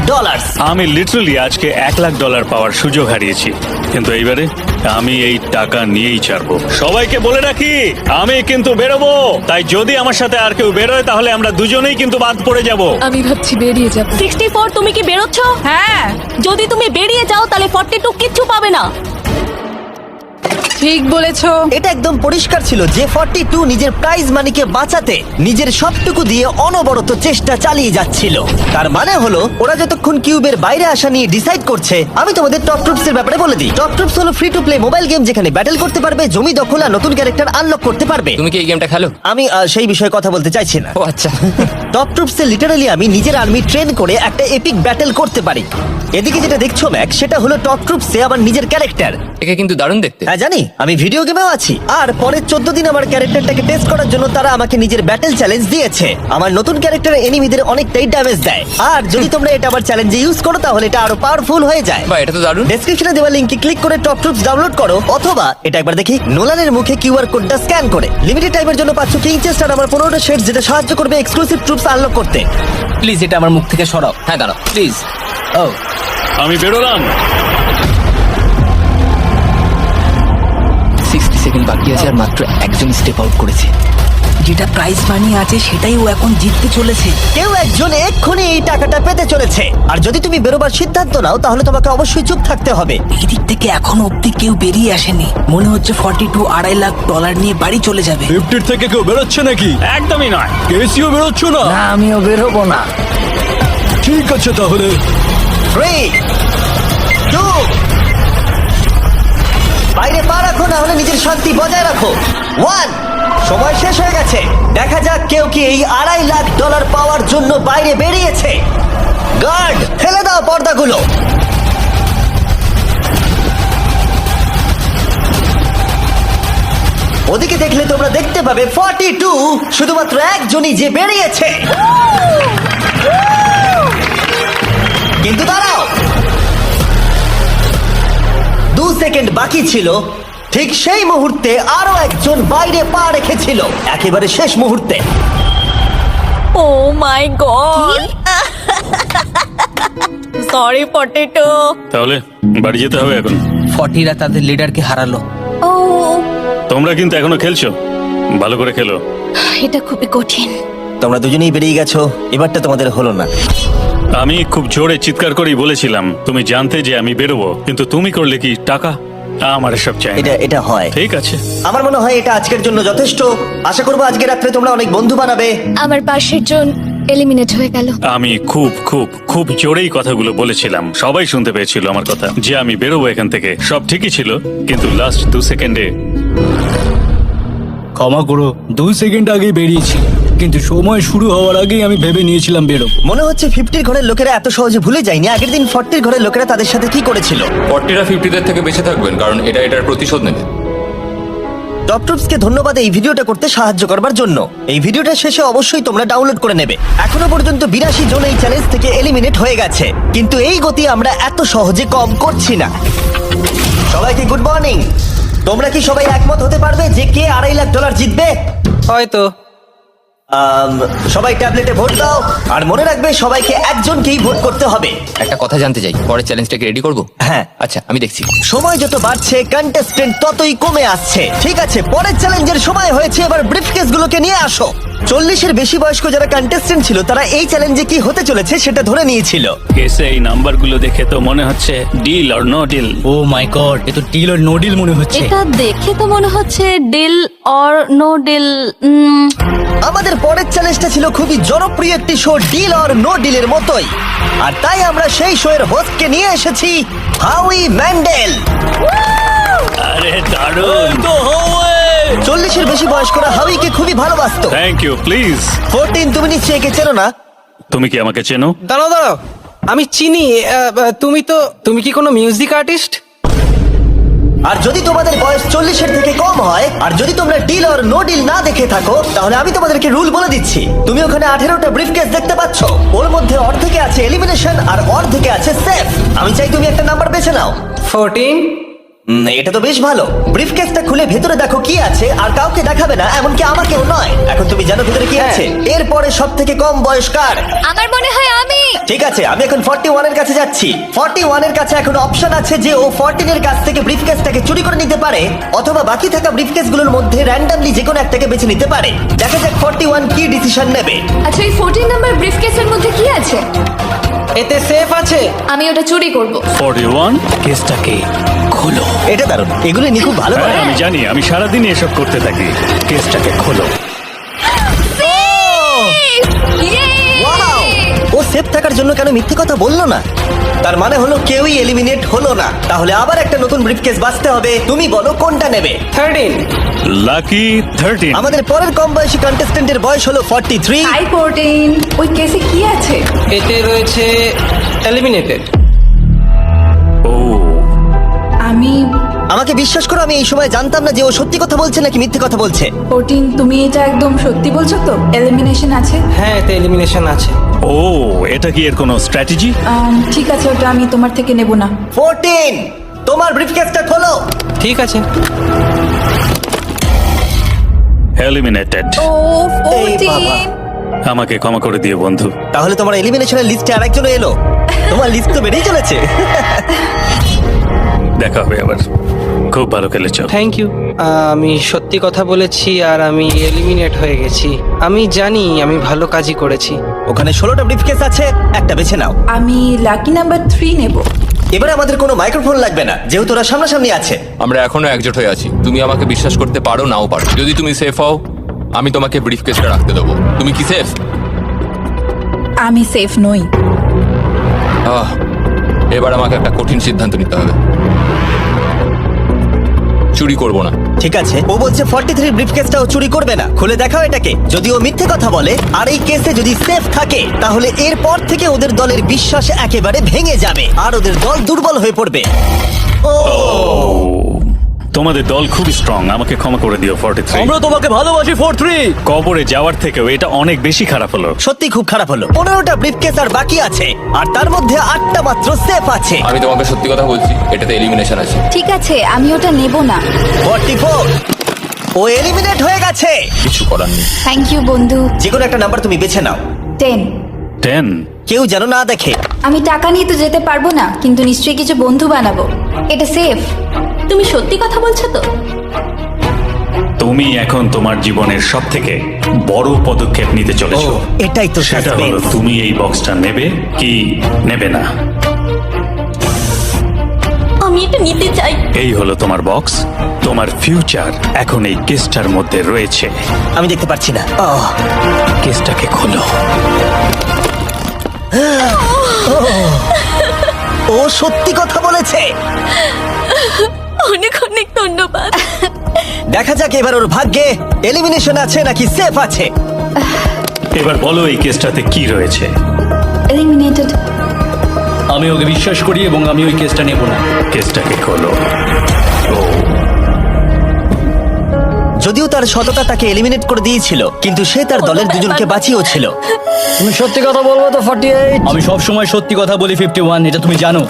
আমি লিটারালি আজকে $1,00,000 পাওয়ার সুযোগ হারিয়েছি, কিন্তু এইবারে আমি এই টাকা নিয়েই ছাড়বো। সবাইকে বলে রাখি, আমি কিন্তু বেরোবো। তাই যদি আমার সাথে আর কেউ বেরোয় তাহলে আমরা দুজনেই কিন্তু বাদ পড়ে যাব। আমি ভাবছি বেরিয়ে যাব। 64 তুমি কি বেরোচ্ছ? হ্যাঁ, যদি তুমি বেরিয়ে যাও তাহলে 42 কিচ্ছু পাবে না। ঠিক বলেছো। এটা একদম পরিষ্কার ছিল যে 42 নিজের প্রাইজ মানিকে বাঁচাতে নিজের সবটুকু দিয়ে অনবরত চেষ্টা চালিয়ে যাচ্ছিল। তার মানে হলো ওরা যতক্ষণ কিউবের বাইরে আসা নিয়ে ডিসাইড করছে। আমি তোমাদের টপ ট্রুপস এর ব্যাপারে বলে দিই। টপ ট্রুপস হলো free to play mobile game যেখানে ব্যাটেল করতে পারবে, জমি দখল আর নতুন ক্যারেক্টার আনলক করতে পারবে। তুমি কি এই গেমটা খেলো? আমি সেই বিষয়ে কথা বলতে চাইছি না। ও আচ্ছা। টপ ট্রুপসে লিটারালি আমি নিজের আর্মি ট্রেন করে একটা এপিক ব্যাটেল করতে পারি। এদিকে যেটা দেখছো ম্যাক, সেটা হলো টপ ট্রুপসে আমার নিজের ক্যারেক্টার। একে কিন্তু দারুণ দেখতে। হ্যাঁ জানি, আমি ভিডিও গেমেও আছি। আর পরের 14 দিন আমার ক্যারেক্টারটাকে টেস্ট করার জন্য তারা আমাকে নিজের ব্যাটেল চ্যালেঞ্জ দিয়েছে। আমার নতুন ক্যারেক্টার এনিমিদের অনেকটাই ড্যামেজ দেয়। আর যদি তোমরা এটা আবার চ্যালেঞ্জে ইউজ করো তাহলে এটা আরো পাওয়ারফুল হয়ে যায়। বা এটা তো দারুণ। ডেসক্রিপশনে দেওয়া লিংকে ক্লিক করে টপ ট্রুপস ডাউনলোড করো, অথবা এটা একবার দেখি নোলানের মুখে কিউআর কোডটা স্ক্যান করে। লিমিটেড টাইমের জন্য পাচ্ছ কিং চেস্ট আর আমার 15টা শেডস, যেটা সাহায্য করবে এক্সক্লুসিভ ট্রুপস আনলক করতে। প্লিজ এটা আমার মুখ থেকে সরাও। হ্যাঁ দাঁড়াও। প্লিজ। ও আমি বেরোলাম। 60 সেকেন্ড বাকি আছে আর মাত্র একজন স্টেপ আউট করেছে। যেটা প্রাইজ মানি আছে সেটাই ও এখন জিততে চলেছে। কেউ একজন এক্ষুনি এই টাকাটা পেতে চলেছে। আর যদি তুমি বেরোবার সিদ্ধান্ত নাও তাহলে তোমাকে অবশ্যই চুপ থাকতে হবে। এই দিক থেকে এখনো অব্দি কেউ বেরিয়ে আসেনি। মনে হচ্ছে 42 $2.5 লাখ নিয়ে বাড়ি চলে যাবে। 50 থেকে কেউ বেরোচ্ছে নাকি? একদমই নয়। কেসিও বেরোচ্ছ না? না, আমিও বেরোবো না। ঠিক আছে তাহলে। 3, 2, বাইরে পা রাখো, না হলে নিজের শান্তি বজায় রাখো। 1, সময় শেষ হয়ে গেছে। দেখা যাক কেউ কি এই $2.5 লাখ পাওয়ার জন্য বাইরে বেরিয়েছে। গার্ড, ফেলে দাও পর্দাগুলো। ওদিকে দেখলে তোমরা দেখতে পাবে 42 শুধুমাত্র একজনই যে বেরিয়েছে। কিন্তু দাঁড়াও, 2 সেকেন্ড বাকি ছিল ঠিক সেই মুহূর্তে আরো একজন বাইরে পা রেখেছিল একেবারে শেষ মুহূর্তে। ও মাই গড, সরি পটেটো। তাহলে বাড়ি যেতে হবে এখন। ফর্টিরা তাদের লিডারকে হারালো। ও, তোমরা কিন্তু এখনো খেলছো, ভালো করে খেলো। এটা খুবই কঠিন। তোমরা দুজনেই বেরিয়ে গেছো, এবারটা তোমাদের হলো না। আমি খুব জোরে চিৎকার করেই বলেছিলাম তুমি জানতে যে আমি বেরোবো, কিন্তু তুমি করলে কি টাকা? আমার সব চাই না। এটা হয়। ঠিক আছে, আমার মনে হয় এটা আজকের জন্য যথেষ্ট। আশা করবো আজকে রাত্রে তোমরা অনেক বন্ধু বানাবে। আমার পাশের জন এলিমিনেট হয়ে গেল। আমি খুব খুব খুব জোরেই কথাগুলো বলেছিলাম, সবাই শুনতে পেয়েছিল আমার কথা, যে আমি বেরোবো এখান থেকে। সব ঠিকই ছিল, কিন্তু লাস্ট 2 সেকেন্ডে। ক্ষমা করো, 2 সেকেন্ড আগেই বেরিয়েছি, কিন্তু সময় শুরু হওয়ার আগেই আমি ভেবে নিয়েছিলাম বেরোবো। মনে হচ্ছে 50 ঘরের লোকেরা এত সহজে ভুলে যায়নি আগের দিন 40 ঘরের লোকেরা তাদের সাথে কি করেছিল। 40রা 50দের থেকে বেঁচে থাকবেন, কারণ এটা এটার প্রতিশোধ নেবে। টপ টুপসকে ধন্যবাদ এই ভিডিওটা করতে সাহায্য করবার জন্য। এই ভিডিওটা শেষে অবশ্যই তোমরা ডাউনলোড করে নেবে। এখনো পর্যন্ত 82 জন এই চ্যালেঞ্জ থেকে এলিমিনেট হয়ে গেছে, কিন্তু এই গতি আমরা এত সহজে কম করছি না। সবাইকে গুড মর্নিং। তোমরা কি সবাই একমত হতে পারবে যে কে $2.5 লাখ জিতবে? হয়তো। সবাই ট্যাবলেটে ভোট দাও, আর মনে রাখবে সবাইকে একজনকেই ভোট করতে হবে। একটা কথা জানতে চাই, পরের চ্যালেঞ্জটাকে রেডি করবো? হ্যাঁ। আচ্ছা, আমি দেখছি। সময় যত বাড়ছে কন্টেস্টেন্ট ততই কমে আসছে। ঠিক আছে, পরের চ্যালেঞ্জের সময় হয়েছে, এবার ব্রিফকেস গুলোকে নিয়ে আসো। 40-এর বেশি বয়স্ক যারা কন্টেস্টেন্ট ছিল তারা এই চ্যালেঞ্জে কি হতে চলেছে সেটা ধরে নিয়েছিল। কেসে এই নাম্বারগুলো দেখে তো মনে হচ্ছে deal or no deal. Oh my God, এ তো ডিল আর নো ডিল মনে হচ্ছে। এটা দেখে তো মনে হচ্ছে ডিল অর নো ডিল। আমাদের পরের চ্যালেঞ্জটা ছিল খুবই জনপ্রিয় একটি শো, ডিল অর নো ডিলের মতোই। আর তাই আমরা সেই শো এর হোস্টকে নিয়ে এসেছি, হাউই ম্যান্ডেল। আরে দারুণ। 40-এর বেশি বয়স্করা হাউইকে খুবই ভালোবাসতো। Thank you, please. 14, তুমি নিশ্চয়ই একে চেনো না? তুমি কি আমাকে চেনো? দাঁড়াও দাঁড়াও, আমি চিনি। তুমি কি কোনো মিউজিক আর্টিস্ট? আর যদি তোমাদের বয়স 40-এর থেকে কম হয়, আর যদি তোমরা ডিল অর নো ডিল না দেখে থাকো, তাহলে আমি তোমাদেরকে রুল বলে দিচ্ছি। তুমি ওখানে 18টা ব্রিফকেস দেখতে পাচ্ছ, ওর মধ্যে অর্ধেকে আছে এলিমিনেশন আর অর্ধেকে আছে সেফ। আমি চাই তুমি একটা নাম্বার বেছে নাও। 14। এটা তো বেশ ভালো। ব্রিফকেসটা খুলে ভেতরে দেখো কি আছে, আর কাউকে দেখাবে না, এমনকি আমাকেও নয়। এখন তুমি জানো ভেতরে কি আছে। এরপরে সব থেকে কম বয়স কার? আমার মনে হয় আমি। ঠিক আছে, আমি এখন 41 এর কাছে যাচ্ছি। 41 এর কাছে এখন অপশন আছে যে ও 14 এর কাছ থেকে ব্রিফকেসটাকে চুরি করে নিতে পারে, অথবা বাকি থাকা ব্রিফকেসগুলোর মধ্যে র্যান্ডমলি যে কোনো একটাকে বেছে নিতে পারে। দেখা যাক 41 কি ডিসিশন নেবে। আচ্ছা, এই 14 নাম্বার ব্রিফকেসের মধ্যে কি আছে? এতে সেফ আছে। আমি ওটা চুরি করব। 41 কেসটাকে খোলো। এটা দারুণ, এগুলো নি খুব ভালো করে। হ্যাঁ, আমি জানি, আমি সারাদিন এসব করতে থাকি। কেসটাকে খোলো। Wow! ও সেফ থাকার জন্য কেন মিথ্যে কথা বললো না? তার মানে হলো কেউই এলিমিনেট হলো না। তাহলে আবার একটা নতুন ব্রিফকেস বাঁচতে হবে। তুমি বলো কোনটা নেবে? 13। লাকি 13। আমাদের পরের কম বয়সী কন্টেস্টেন্টের বয়স হলো 43। হাই 14, ওই কেসে কি আছে? এতে রয়েছে এলিমিনেটেড। ও, আমাকে বিশ্বাস করো, আমি এই সময় জানতাম না যে ও সত্যি কথা বলছে নাকি মিথ্যে কথা বলছে। 14, তুমি এটা একদম সত্যি বলছো তো? এলিমিনেশন আছে? হ্যাঁ, এতে এলিমিনেশন আছে। ও, এটা কি এর কোনো স্ট্র্যাটেজি? ঠিক আছে, ওটা আমি তোমার থেকে নেব না। 14, তোমার ব্রিফকেসটা খোলো। ঠিক আছে। এলিমিনেটেড। ও এই বাবা। 14। আমাকে ক্ষমা করে দিও বন্ধু। তাহলে তোমার এলিমিনেশনের লিস্টে আরেকজন এলো। তোমার লিস্ট তো বেড়েই চলেছে। দেখা হবে আবার। খুব ভালো খেলেছো। Thank you. আমি সত্যি কথা বলেছি আর আমি এলিমিনেট হয়ে গেছি। আমি জানি আমি ভালো কাজই করেছি। ওখানে 16টা ব্রিফকেস আছে, একটা বেছে নাও। আমি লাকি নাম্বার 3 নেব। এবারে আমাদের কোনো মাইক্রোফোন লাগবে না, যেহেতু ওরা সামনাসামনি আছে। আমরা এখনো একজোট হয়ে আছি। তুমি আমাকে বিশ্বাস করতে পারো, নাও পারো। যদি তুমি সেফ হও, আমি তোমাকে ব্রিফকেসটা রাখতে দেবো। তুমি কি সেফ? আমি সেফ নই। এবার আমাকে একটা কঠিন সিদ্ধান্ত নিতে হবে। চুরি করব না। ঠিক আছে, ও বলছে 43 ব্রিফকেসটাও চুরি করবে না। খুলে দেখাও এটাকে। যদি ও মিথ্যে কথা বলে আর এই কেসে যদি সেফ থাকে, তাহলে এরপর থেকে ওদের দলের বিশ্বাস একেবারে ভেঙে যাবে আর ওদের দল দুর্বল হয়ে পড়বে। ও তোমাদের দল খুবই স্ট্রং, আমাকে ক্ষমা করে দিও 43। আমরা তোমাকে ভালোবাসি 43। কবরে যাওয়ার থেকেও এটা অনেক বেশি খারাপ হলো। সত্যি খুব খারাপ হলো। 15টা ব্রিফকেস আর বাকি আছে, আর তার মধ্যে 8টা মাত্র সেফ আছে। আমি তোমাকে সত্যি কথা বলছি, এটাতে এলিমিনেশন আছে। ঠিক আছে, আমি ওটা নেব না। 44, ও এলিমিনেট হয়ে গেছে। কিছু করার নেই। থ্যাংক ইউ বন্ধু। যে কোনো একটা নাম্বার তুমি বেছে নাও। 10। 10। কেউ যেন না দেখে। আমি টাকা নিয়ে তো যেতে পারবো না, কিন্তু নিশ্চয়ই কিছু বন্ধু বানাবো। এটা সেফ। তুমি সত্যি কথা বলছো তো? তুমি এখন তোমার জীবনের সব থেকে বড় পদক্ষেপ নিতে ও, চলেছো। এটাই তো সেটা হলো suspense। তুমি এই বক্সটা নেবে কি নেবে না। আমি এটা নিতে চাই। এই হলো তোমার বক্স। তোমার ফিউচার এখন এই কেসটার মধ্যে রয়েছে। আমি দেখতে পাচ্ছি না। কেসটাকে খোলো। ও সত্যি কথা বলেছে। অনেক অনেক ধন্যবাদ। দেখা যাক এবার ওর ভাগ্যে এলিমিনেশন আছে নাকি সেফ আছে। এবার বলো এই কেসটাতে কি রয়েছে। এলিমিনেটেড। আমি ওকে বিশ্বাস করি এবং আমি ওই কেসটা নেব না। কেসটাকে খোলো। যদিও তার সততা তাকে এলিমিনেট করে দিয়েছিল, কিন্তু সে তার দলের দুজনকে বাঁচিয়েও ছিল। তুমি সত্যি কথা বলবো তো 48? আমি সব সময় সত্যি কথা বলি 51, এটা তুমি জানো।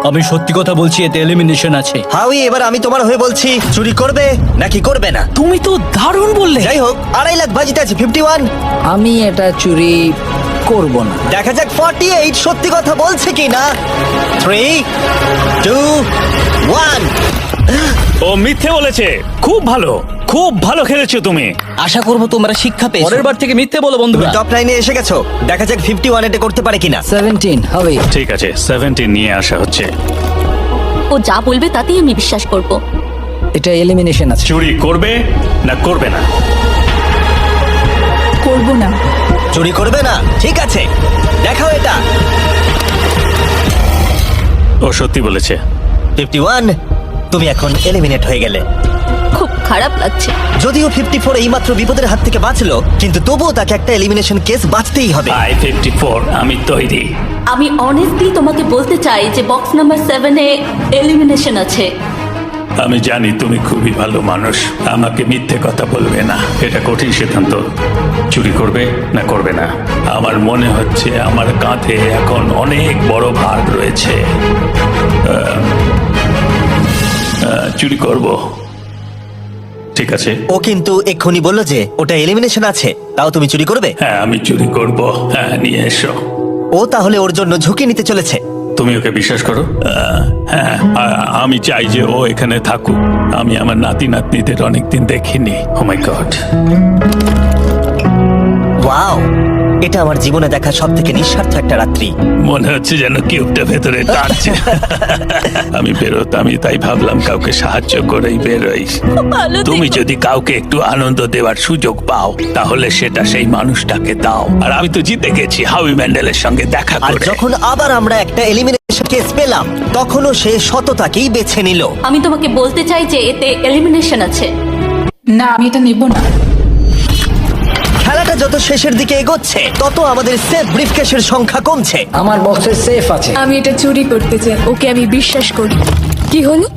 আমি সত্যি কথা বলছি, এতে এলিমিনেশন আছে। হাউই, এবার আমি তোমার হয়ে বলছি, চুরি করবে নাকি করবে না? তুমি তো দারুণ বললে। যাই হোক, 2.5 লাখ বাজিতে আছে 51। আমি এটা চুরি করব না। দেখা যাক 48 সত্যি কথা বলছে কিনা। 3, 2, 1। ও মিথ্যে বলেছে। খুব ভালো, খুব ভালো খেলেছো তুমি। আশা করব তোমরা শিক্ষা পেয়েছো। পরের বার থেকে মিথ্যে বলো বন্ধুরা। টপ 9 এ এসে গেছো। দেখা যাক 51 এটা করতে পারে কিনা। 17 হবে। ঠিক আছে, 17 নিয়ে আসা হচ্ছে। ও যা বলবে তাতেই আমি বিশ্বাস করব। এটা এলিমিনেশন আছে। চুরি করবে না করবে না? করব না। চুরি করবে না? ঠিক আছে, দেখাও এটা। ও সত্যি বলেছে। 51, তুমি এখন এলিমিনেট হয়ে গেলে। খুব খারাপ লাগছে। যদিও 54 এইমাত্র বিপদের হাত থেকে বাঁচলো, কিন্তু তবুও তাকে একটা এলিমিনেশন কেস বাঁচতেই হবে। I-54, আমি তৈরি। আমি অনেস্টলি তোমাকে বলতে চাই যে বক্স নাম্বার 7 এ এলিমিনেশন আছে। আমি জানি তুমি খুবই ভালো মানুষ, আমাকে মিথ্যে কথা বলবে না। এটা কঠিন সিদ্ধান্ত, চুরি করবে না করবে না। আমার মনে হচ্ছে আমার কাঁধে এখন অনেক বড় ভার রয়েছে। চুরি করব। ঠিক আছে। ও কিন্তু এক্ষুনি বললো যে ওটা এলিমিনেশন আছে, তাও তুমি চুরি করবে? হ্যাঁ, আমি চুরি করব। হ্যাঁ, নিয়ে এসো। ও তাহলে ওর জন্য ঝুঁকি নিতে চলেছে। তুমি ওকে বিশ্বাস করো? হ্যাঁ, আমি চাই যে ও এখানে থাকুক। আমি আমার নাতি নাতনিদের অনেকদিন দেখিনি। ও মাই গড। ওয়াও, এটা আমার জীবনে দেখা সব থেকে নিঃস্বার্থ একটা রাত্রি। মনে হচ্ছে যেন কিউবটা ভেতরে টানছে। আমি বেরোতাম, তাই ভাবলাম কাউকে সাহায্য করেই বেরোই। তুমি যদি কাউকে একটু আনন্দ দেওয়ার সুযোগ পাও, তাহলে সেটা সেই মানুষটাকে দাও। আর আমি তো জিতে গেছি হাউই ম্যান্ডেলের সঙ্গে দেখা আর করে। যখন আবার আমরা একটা এলিমিনেশন কেস পেলাম, তখনও সে সততাকেই বেছে নিল। আমি তোমাকে বলতে চাই যে এতে এলিমিনেশন আছে। না, আমি এটা নেব না। খেলাটা যত শেষের দিকে এগোচ্ছে, তত আমাদের সেফ ব্রিফকেসের সংখ্যা কমছে। আমার বক্সে সেফ আছে। আমি এটা চুরি করতে চাই। ওকে আমি বিশ্বাস করি। কি হলো?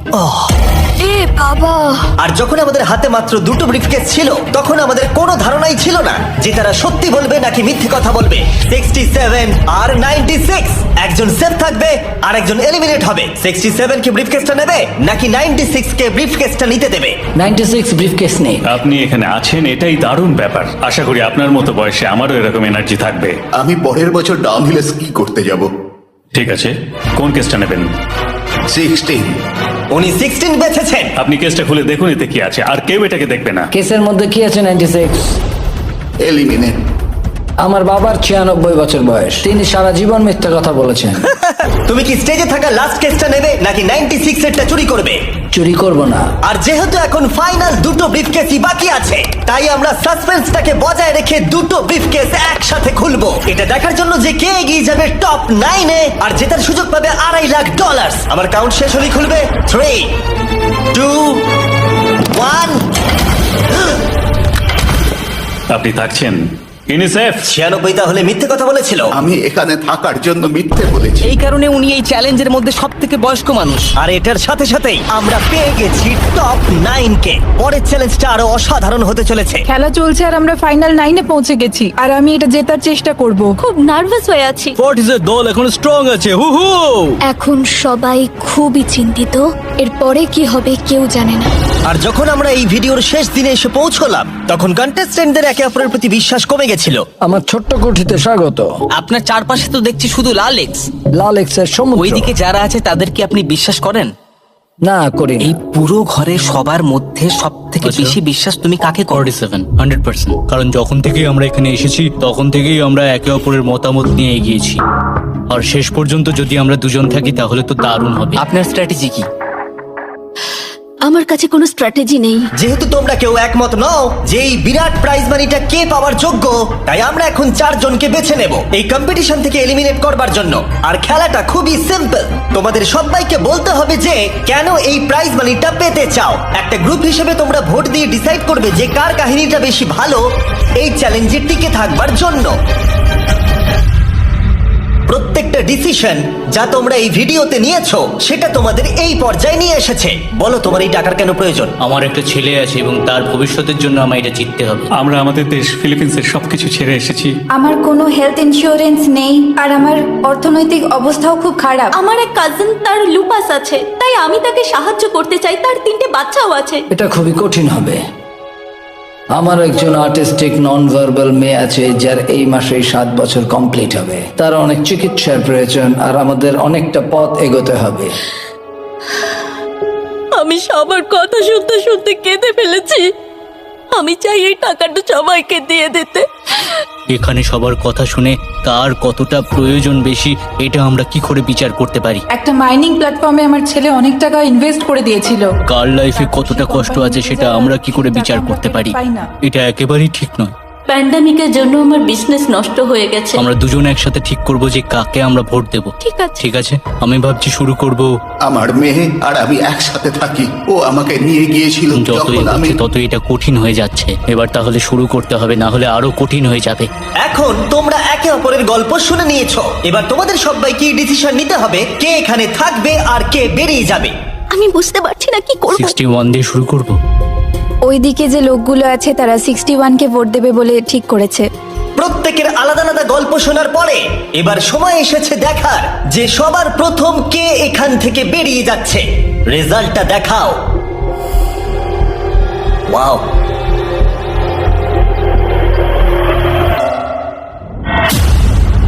এ বাবা! আর যখন আমাদের হাতে মাত্র 2টো ব্রিফকেস ছিল, তখন আমাদের কোনো ধারণাই ছিল না যে তারা সত্যি বলবে নাকি মিথ্যে কথা বলবে। 67 আর 96, একজন সেফ থাকবে আর একজন এলিমিনেট হবে। 67 কি ব্রিফকেসটা নেবে নাকি 96 কে ব্রিফকেসটা নিতে দেবে? 96 ব্রিফকেস নেই। আপনি এখানে আছেন, এটাই দারুণ ব্যাপার। আশা করি আপনার মতো বয়সে আমারও এরকম এনার্জি থাকবে। আমি পরের বছর ডাউনহিলে স্কি করতে যাব। ঠিক আছে, কোন কেসটা নেবেন? 16। উনি 16 বেছেছেন। আপনি কেসটা খুলে দেখুন এতে কি আছে, আর কেউ এটাকে দেখবে না। কেসের মধ্যে কি আছে? 96। এলিমিনেট। আমার বাবার 96 বছর বয়স। তিনি সারা জীবন মিথ্যা কথা বলেছেন। তুমি কি স্টেজে থাকা লাস্ট কেসটা নেবে নাকি 96 এরটা চুরি করবে? চুরি করব না। আর যেহেতু এখন ফাইনাল 2টো ব্রিফকেসই বাকি আছে, তাই আমরা সাসপেন্সটাকে বজায় রেখে 2টো ব্রিফকেস একসাথে খুলবো। এটা দেখার জন্য যে কে এগিয়ে যাবে টপ 9 এ আর জেতার সুযোগ পাবে $2.5 লাখ। আমার কাউন্ট শেষ হলেই খুলবে। 3, 2, 1। আপনি থাকছেন? ইউনিসেফ 96 তাহলে মিথ্যে কথা বলেছিল। আমি এখানে থাকার জন্য মিথ্যে বলেছি। এই কারণে উনি এই চ্যালেঞ্জের মধ্যে সব থেকে বয়স্ক মানুষ। আর এটার সাথে সাথেই আমরা পেয়ে গেছি টপ 9 কে। পরের চ্যালেঞ্জটা আরো অসাধারণ হতে চলেছে। খেলা চলছে আর আমরা ফাইনাল 9-এ পৌঁছে গেছি আর আমি এটা জেতার চেষ্টা করব। খুব নার্ভাস হয়ে আছি। ফর্টিসের দল এখন স্ট্রং আছে। হু হু। এখন সবাই খুবই চিন্তিত, এরপরে কি হবে কেউ জানে না। আর যখন আমরা এই ভিডিওর শেষ দিনে এসে পৌঁছলাম তখন কন্টেস্টেন্টদের একে অপরের প্রতি বিশ্বাস কমে গেছিল। আমার ছোট্ট কুঠিতে স্বাগত। আপনার চারপাশে তো দেখছি শুধু লাল এক্স। লাল এক্সের সমুদ্র। ওইদিকে যারা আছে তাদের কি আপনি বিশ্বাস করেন? না করি না। এই পুরো ঘরে সবার মধ্যে সব থেকে বেশি বিশ্বাস তুমি কাকে করো? 47 100%। কারণ যখন থেকেই আমরা এখানে এসেছি তখন থেকেই আমরা একে অপরের মতামত নিয়ে এগিয়েছি, আর শেষ পর্যন্ত যদি আমরা দুজন থাকি তাহলে তো দারুণ হবে। আপনার স্ট্র্যাটেজি কি? আমার কাছে কোনো স্ট্র্যাটেজি নেই। যেহেতু তোমরা কেউ একমত নও যে এই বিরাট প্রাইজ মানিটা কে পাওয়ার যোগ্য, তাই আমরা এখন 4 জনকে বেছে নেব এই কম্পিটিশন থেকে এলিমিনেট করবার জন্য। আর খেলাটা খুবই সিম্পল। তোমাদের সবাইকে বলতে হবে যে কেন এই প্রাইজ মানিটা পেতে চাও। একটা গ্রুপ হিসেবে তোমরা ভোট দিয়ে ডিসাইড করবে যে কার কাহিনীটা বেশি ভালো এই চ্যালেঞ্জে টিকে থাকবার জন্য। প্রত্যেকটা ডিসিশন যা তোমরা এই ভিডিওতে নিয়েছো সেটা তোমাদের এই পর্যায়ে নিয়ে এসেছে। বলো তোমার এই টাকার কেন প্রয়োজন? আমার একটা ছেলে আছে এবং তার ভবিষ্যতের জন্য আমার এটা জিততে হবে। আমরা আমাদের দেশ ফিলিপিন্সের সবকিছু ছেড়ে এসেছি। আমার কোনো হেলথ ইন্স্যুরেন্স নেই আর আমার অর্থনৈতিক অবস্থাও খুব খারাপ। আমার এক কাজিন, তার লুপাস আছে, তাই আমি তাকে সাহায্য করতে চাই। তার 3টে বাচ্চাও আছে। এটা খুবই কঠিন হবে। আমার একজন আর্টিস্টিক নন ভার্বাল মেয়ে আছে যার এই মাসেই 7 বছর কমপ্লিট হবে। তার অনেক চিকিৎসার প্রয়োজন আর আমাদের অনেকটা পথ এগোতে হবে। আমি সবার কথা শুনতে শুনতে কেঁদে ফেলেছি। আমি চাই এই টাকাটা সবাইকে দিয়ে দিতে। এখানে সবার কথা শুনে কার কতটা প্রয়োজন বেশি এটা আমরা কি করে বিচার করতে পারি? একটা মাইনিং প্ল্যাটফর্মে আমার ছেলে অনেক টাকা ইনভেস্ট করে দিয়েছিল। কার লাইফে কতটা কষ্ট আছে সেটা আমরা কি করে বিচার করতে পারি? এটা একেবারেই ঠিক নয়। প্যান্ডামিকের জন্য আমার বিজনেস নষ্ট হয়ে গেছে। আমরা দুজন একসাথে ঠিক করব যে কাকে আমরা ভোট দেব। ঠিক আছে। ঠিক আছে, আমি ভাবছি শুরু করব। আমার মেয়ে আর আমি একসাথে থাকি। ও আমাকে নিয়ে গিয়েছিল যত যখন আমি এগোচ্ছে তত এটা কঠিন হয়ে যাচ্ছে। এবার তাহলে শুরু করতে হবে, না হলে আরো কঠিন হয়ে যাবে। এখন তোমরা একে অপরের গল্প শুনে নিয়েছো। এবার তোমাদের সবাইকে ডিসিশন নিতে হবে কে এখানে থাকবে আর কে বেরিয়ে যাবে। আমি বুঝতে পারছি না কি করব। 61 দিয়ে শুরু করব। ওইদিকে যে লোকগুলো আছে তারা 61-কে ভোট দেবে বলে ঠিক করেছে। প্রত্যেকের আলাদা আলাদা গল্প শোনার পরে এবার সময় এসেছে দেখার যে সবার প্রথম কে এখান থেকে বেরিয়ে যাচ্ছে। রেজাল্টটা দেখাও। ওয়াও,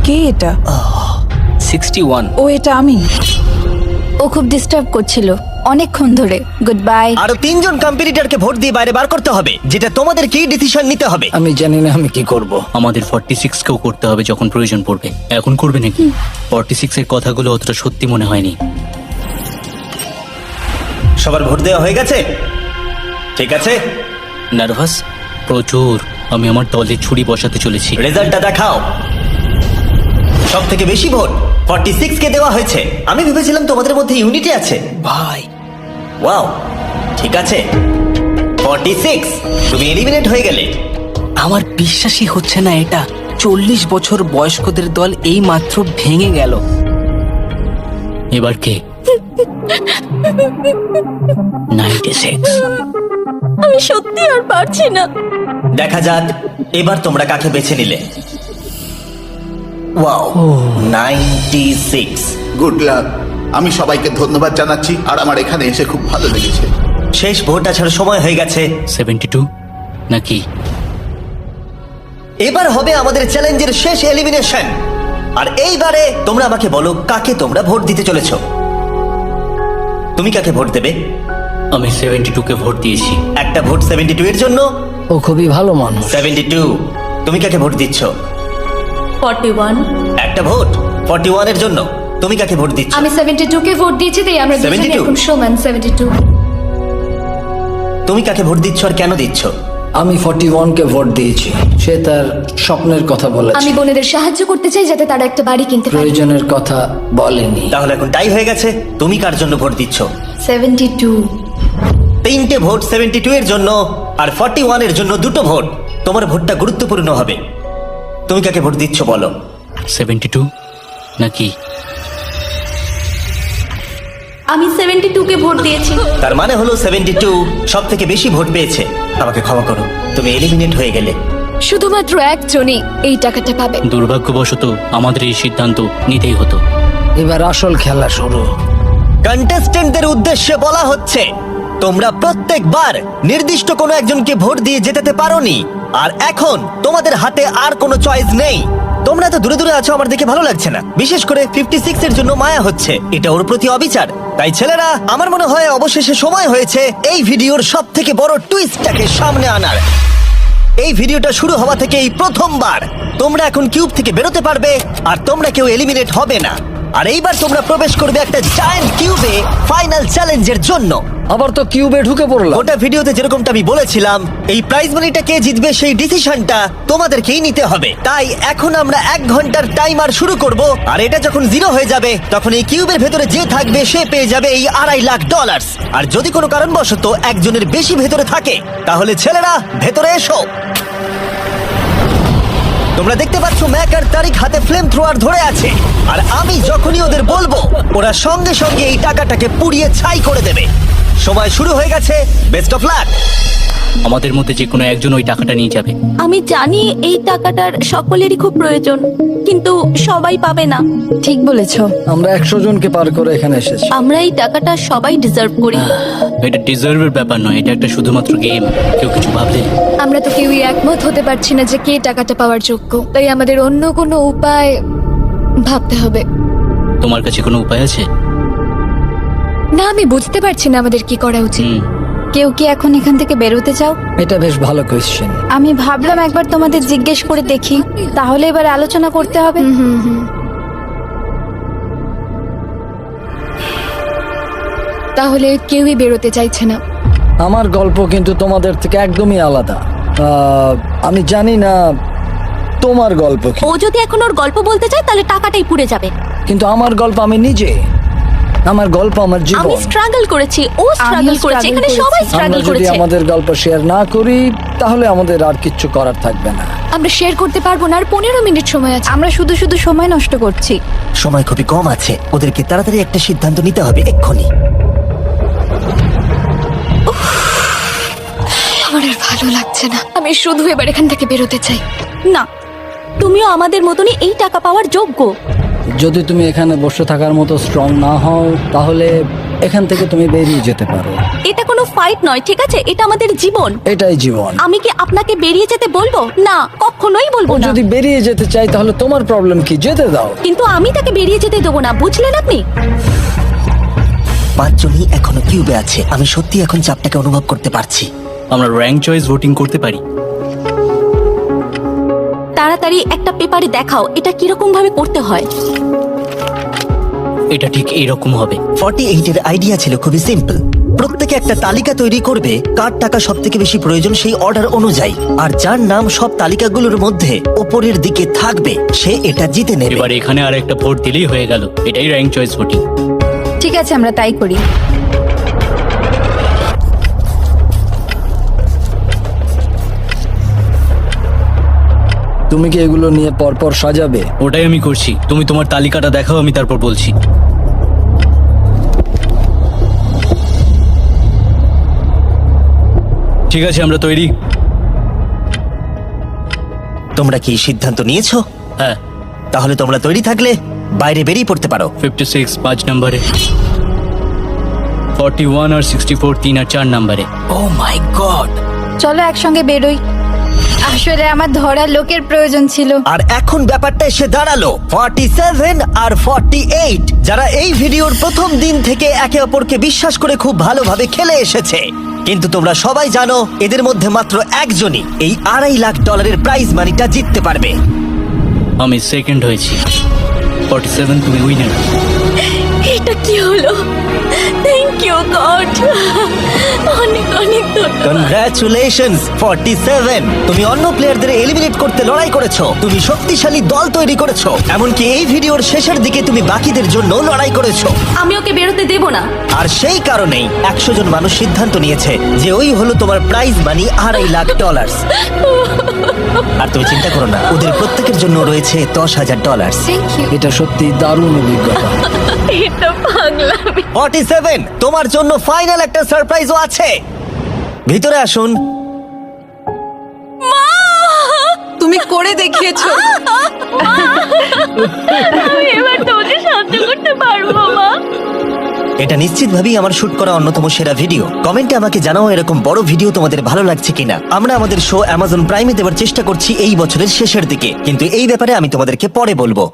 কে এটা? 61। ও এটা আমি। ও খুব ডিস্টার্ব করছিল অনেকক্ষণ ধরে। Good bye. আরো 3 জন কম্পিটিটরকে ভোট দিয়ে বাইরে বার করতে হবে, যেটা তোমাদের কি ডিসিশন নিতে হবে। আমি জানি না আমি কি করব। আমাদের 46 কেও করতে হবে যখন প্রয়োজন পড়বে। এখন করবে নাকি? 46 এর কথাগুলো অতটা সত্যি মনে হয়নি। সবার ভোট দেওয়া হয়ে গেছে? ঠিক আছে। নার্ভাস প্রচুর। আমি আমার দলে ছুরি বসাতে চলেছি। রেজাল্টটা দেখাও। সব থেকে বেশি ভোট 46 কে দেওয়া হয়েছে। আমি ভেবেছিলাম তোমাদের মধ্যে ইউনিটি আছে। ভাই, ওয়াও, ঠিক আছে। 46, তুমি এলিমিনেট হয়ে গেলে। আমার বিশ্বাসই হচ্ছে না এটা। 40 বছর বয়স্কদের দল এই মাত্র ভেঙে গেল। এবার কে? 96। আমি সত্যি আর পারছি না। দেখা যাক এবার তোমরা কাকে বেছে নিলে। ওয়াও, 96। Good luck. আমি সবাইকে ধন্যবাদ জানাচ্ছি আর আমার এখানে এসে খুব ভালো লেগেছে। শেষ ভোট আসার সময় হয়ে গেছে। 72 নাকি? এবার হবে আমাদের চ্যালেঞ্জের শেষ এলিমিনেশন। আর এইবারে তোমরা আমাকে বলো কাকে তোমরা ভোট দিতে চলেছো। তুমি কাকে ভোট দেবে? আমি 72 কে ভোট দিয়েছি। একটা ভোট 72 এর জন্য। ও খুবই ভালো মানুষ। 72, তুমি কাকে ভোট দিচ্ছ? 41। একটা ভোট 41 এর জন্য। তুমি কাকে ভোট দিচ্ছ? আমি 72-কে ভোট দিয়েছি, তাই আমরা দুজনে 72? এখন সমান। 72। তুমি কাকে ভোট দিচ্ছ আর কেন দিচ্ছ? আমি 41-কে ভোট দিয়েছি। সে তার স্বপ্নের কথা বলেছে। আমি বোনেদের সাহায্য করতে চাই যাতে তারা একটা বাড়ি কিনতে পারে। প্রয়োজনের কথা বলেনি। তাহলে এখন টাই হয়ে গেছে। তুমি কার জন্য ভোট দিচ্ছ? 72। 3টে ভোট 72 এর জন্য আর 41 এর জন্য 2টো ভোট। তোমার ভোটটা গুরুত্বপূর্ণ হবে। তুমি কাকে ভোট দিচ্ছ বলো? 72 নাকি? আমি 72 কে ভোট দিয়েছি। তার মানে হলো 72 সব থেকে বেশি ভোট পেয়েছে। আমাকে ক্ষমা করো, তুমি এলিমিনেট হয়ে গেলে। শুধুমাত্র একজনই এই টাকাটা পাবে। দুর্ভাগ্যবশত আমাদের এই সিদ্ধান্ত নিতেই হতো। এবার আসল খেলা শুরু। কন্টেস্টেন্টদের উদ্দেশ্যে বলা হচ্ছে, তোমরা প্রত্যেকবার নির্দিষ্ট কোনো একজনকে ভোট দিয়ে জেতাতে পারোনি, আর এখন তোমাদের হাতে আর কোনো চয়েস নেই। তোমরা তো দূরে দূরে আছো, আমার দেখে ভালো লাগছে না। বিশেষ করে 56 এর জন্য মায়া হচ্ছে, এটা ওর প্রতি অবিচার। তাই ছেলেরা, আমার মনে হয় অবশেষে সময় হয়েছে এই ভিডিওর সব থেকে বড় টুইস্টটাকে সামনে আনার। এই ভিডিওটা শুরু হওয়া থেকে এই প্রথমবার তোমরা এখন কিউব থেকে বেরোতে পারবে, আর তোমরা কেউ এলিমিনেট হবে না। আর এইবার তোমরা প্রবেশ করবে একটা জায়ান্ট কিউবে ফাইনাল চ্যালেঞ্জের জন্য। আবার তো কিউবে ঢুকে পড়লাম। গোটা ভিডিওতে যেরকমটা আমি বলেছিলাম, এই প্রাইজ মানিটা কে জিতবে সেই ডিসিশনটা তোমাদেরকেই নিতে হবে। তাই এখন আমরা 1 ঘন্টার টাইমার শুরু করব, আর এটা যখন 0 হয়ে যাবে তখন এই কিউবের ভেতরে যে থাকবে সে পেয়ে যাবে এই $2.5 লাখ। আর যদি কোনো কারণবশত একজনের বেশি ভেতরে থাকে, তাহলে ছেলেরা ভেতরে এসো। তোমরা দেখতে পাচ্ছ ম্যাক আর তারিক হাতে ফ্লেম থ্রোয়ার ধরে আছে, আর আমি যখনই ওদের বলবো ওরা সঙ্গে সঙ্গে এই টাকাটাকে পুড়িয়ে ছাই করে দেবে। সময় শুরু হয়ে গেছে, বেস্ট অফ লাক। আমাদের মধ্যে যে কোনো একজন ওই টাকাটা নিয়ে যাবে। আমি জানি এই টাকাটার সকলেরই খুব প্রয়োজন, কিন্তু সবাই পাবে না। ঠিক বলেছো। আমরা 100 জনকে পার করে এখানে এসেছি। আমরা এই টাকাটা সবাই ডিজার্ভ করি। এটা ডিজার্ভের ব্যাপার নয়, এটা একটা শুধুমাত্র গেম। কেউ কিছু ভাবলে? আমরা তো কেউই একমত হতে পারছি না যে কে টাকাটা পাওয়ার যোগ্য, তাই আমাদের অন্য কোনো উপায় ভাবতে হবে। তোমার কাছে কোনো উপায় আছে? না, আমি বুঝতে পারছি না আমাদের কি করা উচিত। কেউ কি এখন এখান থেকে বেরোতে চাও? এটা বেশ ভালো কোয়েশ্চেন। আমি ভাবলাম একবার তোমাদের জিজ্ঞেস করে দেখি, তাহলে এবার আলোচনা করতে হবে। তাহলে কেউই বেরোতে চাইছে না। আমার গল্প কিন্তু তোমাদের থেকে একদমই আলাদা। আমি জানি না তোমার গল্প কি, ও যদি এখন ওর গল্প বলতে চায় তাহলে টাকাটাই পুড়ে যাবে। কিন্তু আমার গল্প আমি নিজে। আমার গল্প আমার আমি জীবন। স্ট্রাগল করেছি, ও স্ট্রাগল করেছে, এখানে সবাই আমরা স্ট্রাগল যদি করেছে। আমাদের গল্প শেয়ার না করি তাহলে আমাদের আর কিচ্ছু করার থাকবে না। আমরা শেয়ার করতে পারবো না, আর 15 মিনিট সময় আছে। আমরা শুধু শুধু সময় নষ্ট করছি। সময় খুবই কম আছে, ওদেরকে তাড়াতাড়ি একটা সিদ্ধান্ত নিতে হবে এক্ষুনি। আমার আর ভালো লাগছে না, আমি শুধু এবার এখান থেকে বেরোতে চাই। না, তুমিও আমাদের মতনই এই টাকা পাওয়ার যোগ্য। যদি তুমি এখানে বসে থাকার মতো স্ট্রং না হও তাহলে এখান থেকে তুমি বেরিয়ে যেতে পারো। এটা কোনো ফাইট নয়, ঠিক আছে? এটা আমাদের জীবন। এটাই জীবন। আমি কি আপনাকে বেরিয়ে যেতে বলবো? না, কখনোই বলবো না। যদি বেরিয়ে যেতে চাই তাহলে তোমার প্রবলেম কি? যেতে দাও। কিন্তু আমি তাকে বেরিয়ে যেতে দেবো না, বুঝলেন আপনি? 5 জনই এখনো কিউবে আছে। আমি সত্যি এখন চাপটাকে অনুভব করতে পারছি। আমরা র্যাঙ্ক চয়েস ভোটিং করতে পারি। তাড়াতাড়ি একটা পেপারে দেখাও এটা কিরকম ভাবে করতে হয়। এটা ঠিক এইরকম হবে। 48 এর আইডিয়া ছিল খুবই সিম্পল। প্রত্যেকে একটা তালিকা তৈরি করবে কার টাকা সব থেকে বেশি প্রয়োজন সেই অর্ডার অনুযায়ী, আর যার নাম সব তালিকাগুলোর মধ্যে উপরের দিকে থাকবে সে এটা জিতে নেবে। এবার এখানে আর একটা ভোট দিলেই হয়ে গেল। এটাই র্যাঙ্ক চয়েস ভোটিং। ঠিক আছে, আমরা তাই করি। তুমি কি এগুলো নিয়ে পরপর সাজাবে? ওটাই আমি করছি। তুমি তোমার তালিকাটা দেখাও, আমি তারপর বলছি। ঠিক আছে, আমরা তৈরি। তোমরা কি সিদ্ধান্ত নিয়েছো? হ্যাঁ। তাহলে তোমরা তৈরি থাকলে বাইরে বেরিয়ে পড়তে পারো। 56 5 নম্বরে, 41 আর 64 3 আর 4 নম্বরে। ও মাই গড! চলো একসঙ্গে বেরোই। আসলে আমার ধরার লোকের প্রয়োজন ছিল। আর এখন ব্যাপারটা এসে দাঁড়ালো 47 আর 48, যারা এই ভিডিওর প্রথম দিন থেকে একে অপরকে বিশ্বাস করে খুব ভালোভাবে খেলে এসেছে। কিন্তু তোমরা সবাই জানো এদের মধ্যে মাত্র একজনই এই $2.5 লাখ প্রাইজ মানিটা জিততে পারবে। আমি সেকেন্ড হয়েছি। 47 তুমি উইনার। এটা কি হলো? থ্যাংক ইউ গড, অনেক অনেক ধন্যবাদ। কনগ্রাচুলেশনস 47, তুমি অন্য প্লেয়ারদের এলিমিনেট করতে লড়াই করেছো, তুমি শক্তিশালী দল তৈরি করেছো, এমনকি এই ভিডিওর শেষের দিকে তুমি বাকিদের জন্য লড়াই করেছো। আমি ওকে বেরোতে দেব না। আর সেই কারণেই 100 জন মানুষ সিদ্ধান্ত নিয়েছে যে ওই হলো তোমার প্রাইজ মানি $2.5 লাখ। আর তুমি চিন্তা করো না, ওদের প্রত্যেকের জন্য রয়েছে $10,000। Thank you. এটা সত্যি দারুণ অভিজ্ঞতা। 47, তোমার জন্য ফাইনাল একটা সারপ্রাইজও আছে। ভিতরে আসুন। তুমি করে দেখিয়েছো। এটা নিশ্চিতভাবেই আমার শুট করা অন্যতম সেরা ভিডিও। কমেন্টে আমাকে জানাও এরকম বড় ভিডিও তোমাদের ভালো লাগছে কিনা। আমরা আমাদের শো অ্যামাজন প্রাইমে দেওয়ার চেষ্টা করছি এই বছরের শেষের দিকে, কিন্তু এই ব্যাপারে আমি তোমাদেরকে পরে বলবো।